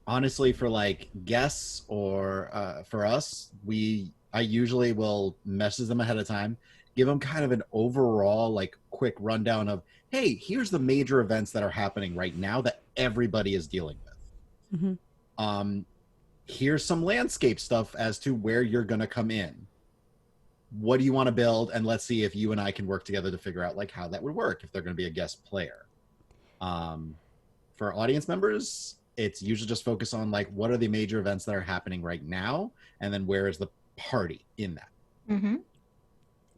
Honestly, for like guests or for us, I usually will message them ahead of time, give them kind of an overall like quick rundown of, hey, here's the major events that are happening right now that everybody is dealing with. Here's some landscape stuff as to where you're going to come in. What do you want to build? And let's see if you and I can work together to figure out like how that would work if they're going to be a guest player. For audience members, it's usually just focus on like, what are the major events that are happening right now? And then where is the party in that?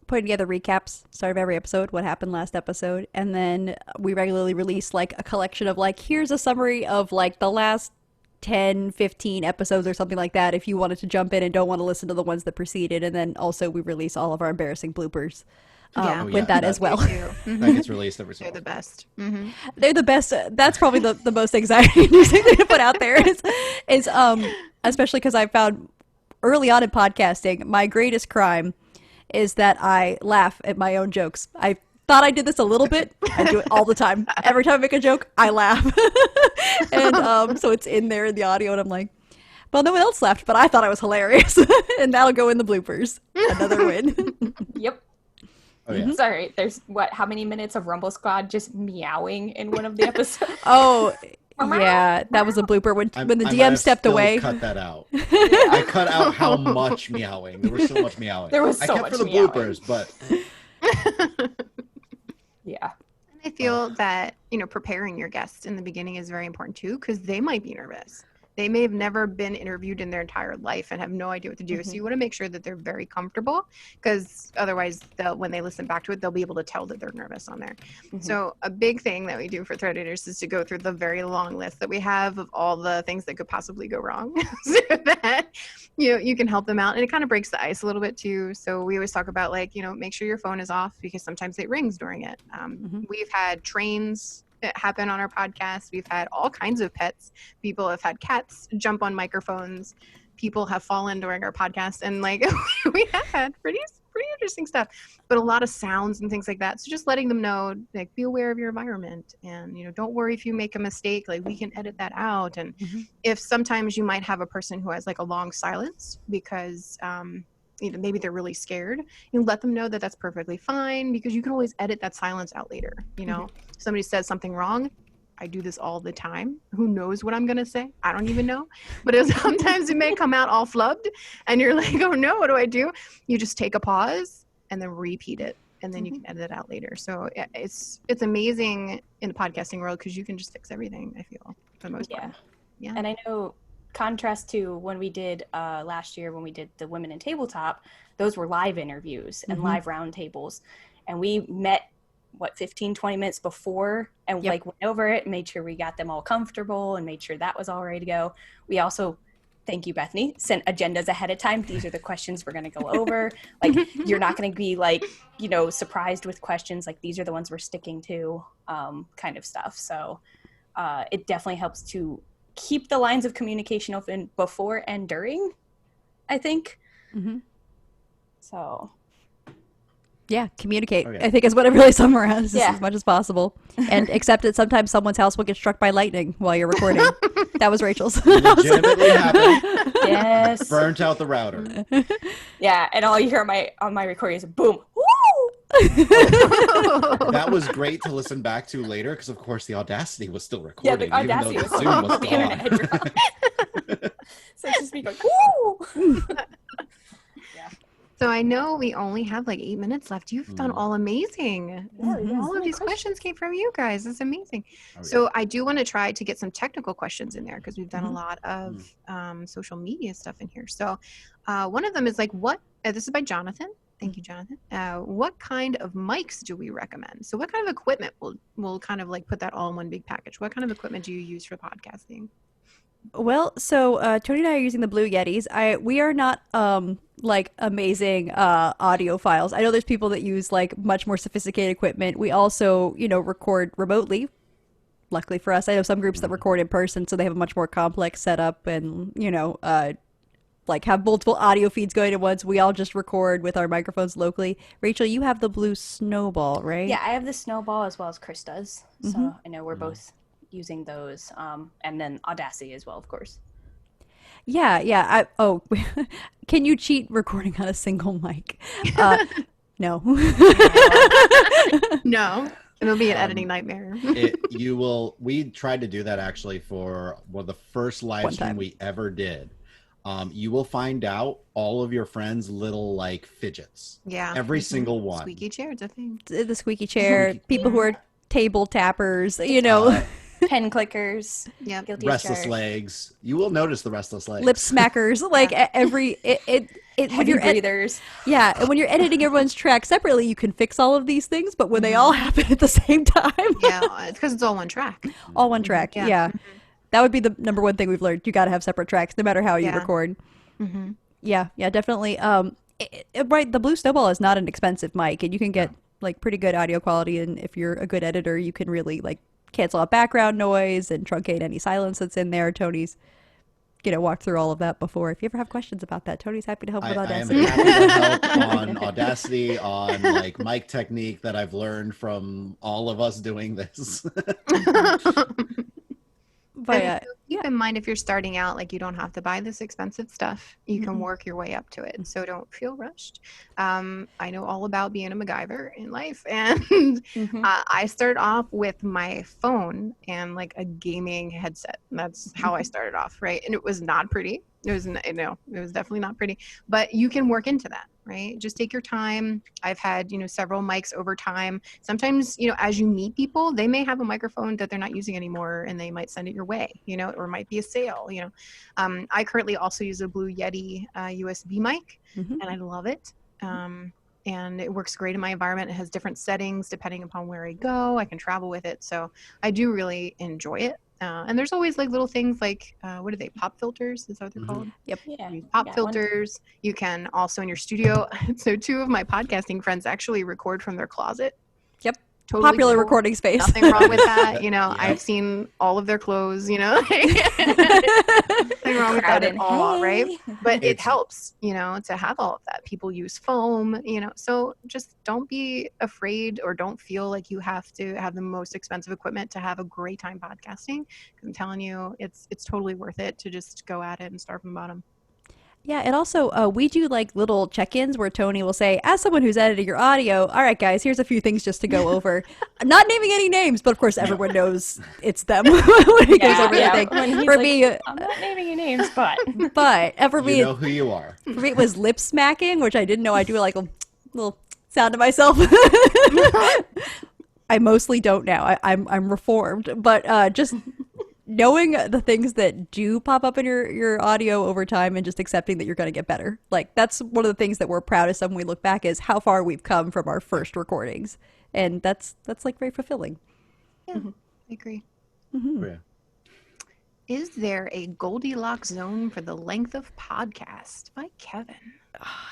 Putting together recaps, start of every episode, what happened last episode. And then we regularly release like a collection of like, here's a summary of like the last 10, 15 episodes or something like that if you wanted to jump in and don't want to listen to the ones that preceded. And then also we release all of our embarrassing bloopers with that as well. That gets released every so They're the best. They're the best. That's probably the most anxiety-inducing thing to put out there is especially because I found early on in podcasting, my greatest crime is that I laugh at my own jokes. I thought I did this a little bit. I do it all the time. Every time I make a joke, I laugh. And so it's in there in the audio, and I'm like, well, no one else laughed, but I thought I was hilarious. And that'll go in the bloopers. Another win. Yep. Oh, yeah. Sorry, there's how many minutes of Rumble Squad just meowing in one of the episodes? Oh, yeah, that was a blooper when the DM stepped away. Cut that out. I cut out how much meowing. There was so much meowing. There was so much I kept for the meowing. bloopers, but yeah. And I feel that, preparing your guests in the beginning is very important too, because they might be nervous. They may have never been interviewed in their entire life and have no idea what to do. So you want to make sure that they're very comfortable, because otherwise when they listen back to it, they'll be able to tell that they're nervous on there. So a big thing that we do for Threat Eaters is to go through the very long list that we have of all the things that could possibly go wrong so that, you can help them out. And it kind of breaks the ice a little bit too. So we always talk about like, make sure your phone is off, because sometimes it rings during it. We've had trains that happen on our podcast. We've had all kinds of pets. People have had cats jump on microphones. People have fallen during our podcast, and like we have had pretty interesting stuff, but a lot of sounds and things like that. So just letting them know, like, be aware of your environment, and don't worry if you make a mistake, like we can edit that out. And if sometimes you might have a person who has like a long silence because maybe they're really scared, let them know that that's perfectly fine, because you can always edit that silence out later. Somebody says something wrong. I do this all the time. Who knows what I'm going to say? I don't even know. But sometimes it may come out all flubbed and you're like, oh no, what do I do? You just take a pause and then repeat it, and then you can edit it out later. So it's amazing in the podcasting world, because you can just fix everything, I feel, for the most part. Yeah. And I know, contrast to when we did last year, when we did the Women in Tabletop, those were live interviews and live roundtables, and we met 15, 20 minutes before, and Yep. like went over it, made sure we got them all comfortable and made sure that was all ready to go. We also, thank you, Bethany, sent agendas ahead of time. These are the questions we're going to go over. Like, you're not going to be like, surprised with questions. Like, these are the ones we're sticking to, kind of stuff. So it definitely helps to keep the lines of communication open before and during, I think. Mm-hmm. So yeah, communicate. Okay. I think is what it really summarizes Yeah. as much as possible. And accept that sometimes someone's house will get struck by lightning while you're recording. That was Rachel's. Legitimately happened. yes, Burnt out the router. yeah, and all you hear on my recording is boom. Woo! That was great to listen back to later because, of course, the Audacity was still Yeah, recording. the Audacity even was though the still Zoom was the internet had gone. dropped. So it's just me going, woo! So I know we only have like 8 minutes left. You've done all amazing. Yeah, we got All so of many these questions came from you guys. It's amazing. Oh, So I do want to try to get some technical questions in there because we've done a lot of social media stuff in here. So one of them is like, this is by Jonathan. Thank you, Jonathan. What kind of mics do we recommend? So what kind of equipment will kind of like put that all in one big package? What kind of equipment do you use for podcasting? Well, so Tony and I are using the Blue Yetis. We are not like amazing audiophiles. I know there's people that use like much more sophisticated equipment. We also, record remotely. Luckily for us, I know some groups that record in person, so they have a much more complex setup and like have multiple audio feeds going at once. We all just record with our microphones locally. Rachel, you have the Blue Snowball, right? Yeah, I have the Snowball as well as Chris does. So I know we're both using those. And then Audacity as well, of course. Yeah. Can you cheat recording on a single mic? No. No, it'll be an editing nightmare. We tried to do that actually for the first live One stream time. we ever did. You will find out all of your friends' little like fidgets. Yeah. Every single one. Squeaky chair, it's a thing. The squeaky chair, people who are table tappers, Pen clickers. Yeah. Guilty as Restless charged. legs. You will notice the restless legs. lip smackers, like every when Heavy you're breathers. and when you're editing everyone's track separately, you can fix all of these things, but when they all happen at the same time, Yeah, it's because it's all one track. all one track, Yeah. that would be the number one thing we've learned. You got to have separate tracks, no matter how you Yeah. record. Mm-hmm. Yeah, definitely. Right, the Blue Snowball is not an expensive mic, and you can get like pretty good audio quality. And if you're a good editor, you can really like cancel out background noise and truncate any silence that's in there. Tony's, walked through all of that before. If you ever have questions about that, Tony's happy to help with I am Audacity. happy to help on Audacity, on like mic technique that I've learned from all of us doing this. But Keep in mind, if you're starting out, like you don't have to buy this expensive stuff. You can work your way up to it. So don't feel rushed. I know all about being a MacGyver in life. And I started off with my phone and like a gaming headset. And that's how I started off, right? And it was not pretty. It was definitely not pretty. But you can work into that, right? Just take your time. I've had, several mics over time. Sometimes, as you meet people, they may have a microphone that they're not using anymore and they might send it your way, or it might be a sale, I currently also use a Blue Yeti USB mic and I love it. And it works great in my environment. It has different settings depending upon where I go. I can travel with it. So I do really enjoy it. And there's always like little things like, what are they? Pop filters? Is that what they're called? Yep. Yeah. Pop filters. You can also in your studio. So 2 of my podcasting friends actually record from their closet. Yep. Totally Popular cool. recording space. Nothing wrong with that. I've seen all of their clothes, Nothing wrong with that at all, right? But it helps, to have all of that. People use foam, so just don't be afraid or don't feel like you have to have the most expensive equipment to have a great time podcasting. I'm telling you, it's totally worth it to just go at it and start from the bottom. Yeah, and also we do like little check-ins where Tony will say, as someone who's editing your audio, all right, guys, here's a few things just to go over. I'm not naming any names, but of course everyone knows it's them when he goes over the thing. For me, I'm not naming any names, but for me, You know who you are. for me, it was lip smacking, which I didn't know. I do like a little sound to myself. I mostly don't now. I'm reformed, but just knowing the things that do pop up in your audio over time and just accepting that you're going to get better. Like that's one of the things that we're proudest of when we look back is how far we've come from our first recordings. and that's like very fulfilling. Yeah, I agree. Mm-hmm. Oh, yeah. Is there a Goldilocks zone for the length of podcast? By Kevin.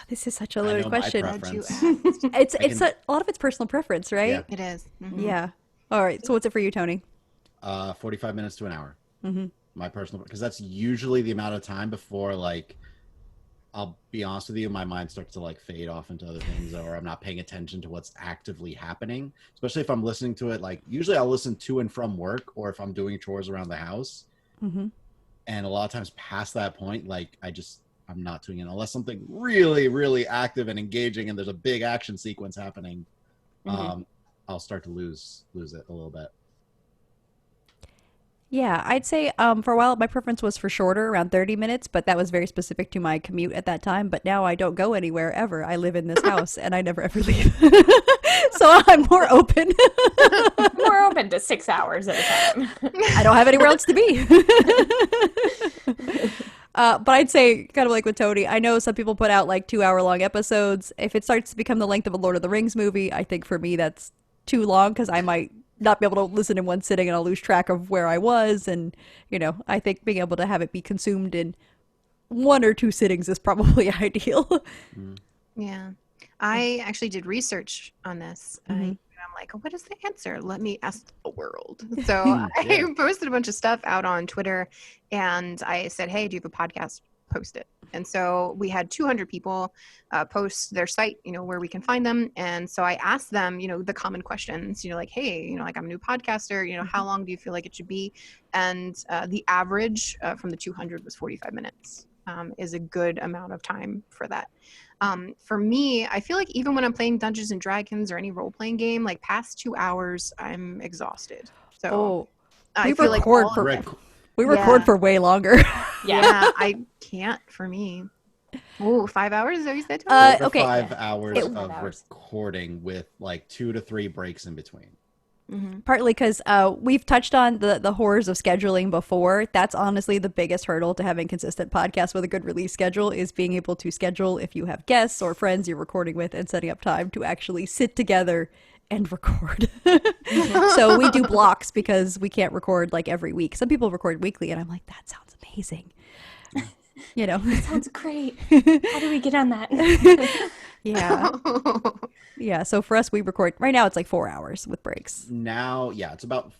This is such a I loaded know my question. Glad you preference. asked. It's a lot of it's personal preference, right? It is. Mhm. Yeah. All right. So what's it for you, Tony? 45 minutes to an hour. Mm-hmm. My personal, because that's usually the amount of time before, like, I'll be honest with you, my mind starts to like fade off into other things, or I'm not paying attention to what's actively happening. Especially if I'm listening to it, like usually I'll listen to and from work, or if I'm doing chores around the house. Mm-hmm. And a lot of times past that point, like I'm not tuning in unless something really, really active and engaging, and there's a big action sequence happening. I'll start to lose it a little bit. Yeah, I'd say for a while my preference was for shorter, around 30 minutes, but that was very specific to my commute at that time. But now I don't go anywhere ever. I live in this house and I never ever leave. So I'm more open. More open to 6 hours at a time. I don't have anywhere else to be. But I'd say, kind of like with Tony, I know some people put out like 2-hour-long episodes. If it starts to become the length of a Lord of the Rings movie, I think for me that's too long because I might not be able to listen in one sitting and I'll lose track of where I was. And, I think being able to have it be consumed in 1 or 2 sittings is probably ideal. Yeah. I actually did research on this. I'm like, what is the answer? Let me ask the world. So I posted a bunch of stuff out on Twitter and I said, hey, do you have a podcast? Post it. And so we had 200 people post their site, where we can find them. And so I asked them, the common questions, like, hey, like I'm a new podcaster, how long do you feel like it should be? And the average from the 200 was 45 minutes is a good amount of time for that. For me, I feel like even when I'm playing Dungeons and Dragons or any role-playing game, like past 2 hours, I'm exhausted. So I feel like we record for way longer. Yeah, I can't for me. Oh, 5 hours? Is that what you said? Okay. 5 hours of 5 hours. recording with like 2 to 3 breaks in between. Partly because we've touched on the horrors of scheduling before. That's honestly the biggest hurdle to having consistent podcasts with a good release schedule is being able to schedule if you have guests or friends you're recording with and setting up time to actually sit together and record. So we do blocks because we can't record like every week. Some people record weekly and I'm like, that sounds amazing. That sounds great. How do we get on that? Yeah. Yeah. So for us, we record right now. It's like 4 hours with breaks. Now, it's about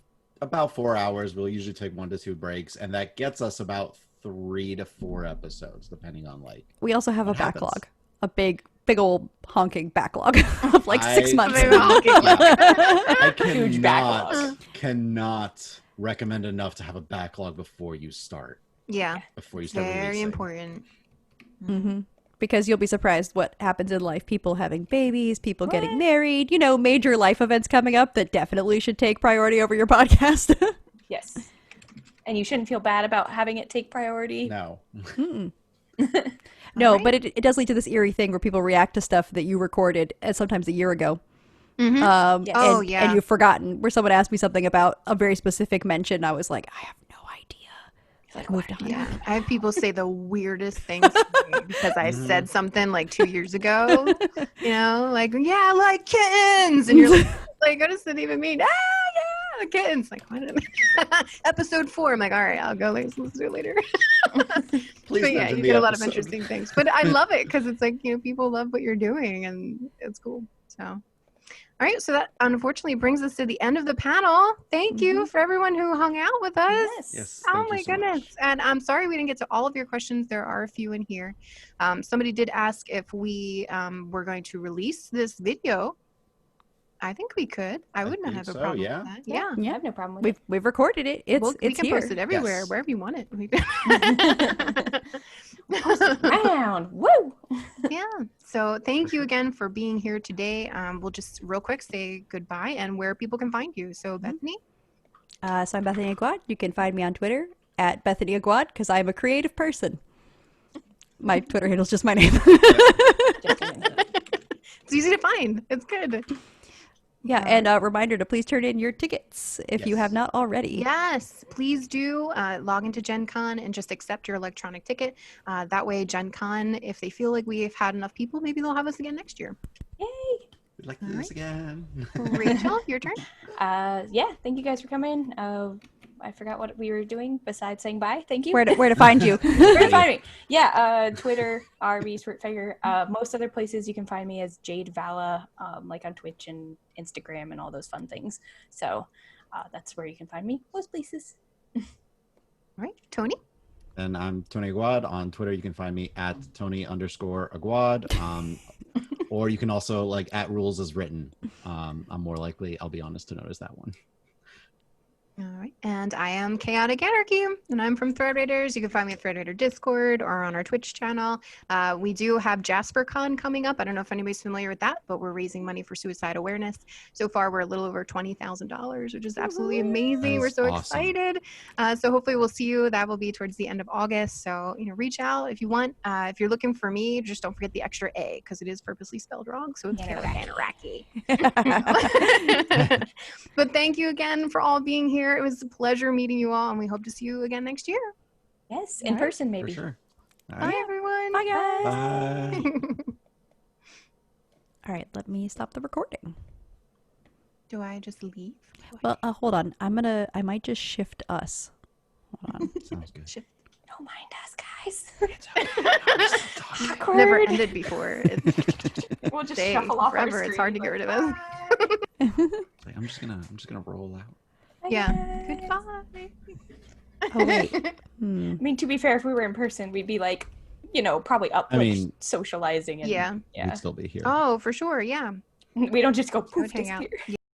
4 hours. We'll usually take 1 to 2 breaks, and that gets us about 3 to 4 episodes, depending on like. We also have a what happens. backlog, a big old honking backlog of like 6 months. I Huge backlog. cannot recommend enough to have a backlog before you start. Yeah, Before you start very releasing. important. Because you'll be surprised what happens in life. People having babies, people getting married, major life events coming up that definitely should take priority over your podcast. Yes. And you shouldn't feel bad about having it take priority. No. No, but it does lead to this eerie thing where people react to stuff that you recorded sometimes a year ago. Yes. Oh, yeah. And you've forgotten. Where someone asked me something about a very specific mention, I was like, I have no idea. Like, moved on. Yeah, I have people say the weirdest things to me because I said something like 2 years ago, like, yeah, I like kittens. And you're like, what does that even mean? Yeah, kittens. Like, what? Episode 4. I'm like, all right, I'll go listen to it later. Please But yeah, mention you the get a lot of episode. interesting things. But I love it because it's like, people love what you're doing and it's cool. So. All right, so that unfortunately brings us to the end of the panel. Thank you for everyone who hung out with us. Yes. Oh Thank my you so goodness. much. And I'm sorry we didn't get to all of your questions. There are a few in here. Somebody did ask if we were going to release this video. I think we could. I would not think have a so, problem yeah. with that. Yeah. Yeah. I have no problem with We've recorded it. It's We can here. post it everywhere, Yes. wherever you want it. it. Post it around. Woo! Yeah. So thank you again for being here today. We'll just real quick say goodbye and where people can find you. So Bethany. So I'm Bethany Aguad. You can find me on Twitter at Bethany Aguad because I'm a creative person. My Twitter handle is just my name. Just a minute. It's easy to find. It's good. Yeah, and a reminder to please turn in your tickets if you Yes. have not already. Yes, please do log into Gen Con and just accept your electronic ticket. That way, Gen Con, if they feel like we've had enough people, maybe they'll have us again next year. Yay! like to do this again. Rachel, your turn. Yeah, thank you guys for coming. I forgot what we were doing besides saying bye. Thank you. Where to find you? Where to find me? Yeah, Twitter, RV Swertfeger. Most other places you can find me as Jade Vala, like on Twitch and Instagram and all those fun things. So that's where you can find me. Most places. All right, Tony. And I'm Tony Aguad. On Twitter, you can find me at Tony_Aguad. Or you can also like at Rules as Written. I'm more likely, I'll be honest, to notice that one. All right. And I am Chaotic Anarchy, and I'm from Thread Raiders. You can find me at Thread Raider Discord or on our Twitch channel. We do have JasperCon coming up. I don't know if anybody's familiar with that, but we're raising money for suicide awareness. So far, we're a little over $20,000, which is absolutely amazing. We're so awesome. excited. So hopefully we'll see you. That will be towards the end of August. So, reach out if you want. If you're looking for me, just don't forget the extra A, because it is purposely spelled wrong. So it's Anarachy. But thank you again for all being here. It was a pleasure meeting you all, and we hope to see you again next year. Yes, in person maybe. For sure. All Bye, right. everyone. Bye, guys. Bye. All right, let me stop the recording. Do I just leave? Well, hold on. I might just shift us. Hold on. Sounds good. Don't mind us, guys. It's okay. I'm still talking. Awkward. Never ended before. We'll just Stay shuffle off forever. our It's hard to get rid of us. Like, I'm just gonna roll out. Yeah. Goodbye. Oh wait. I mean, to be fair, if we were in person, we'd be like, probably up, socializing. And, Yeah. We'd still be here. Oh, for sure. Yeah. We don't just go I would poof, hang out. disappear. Yeah.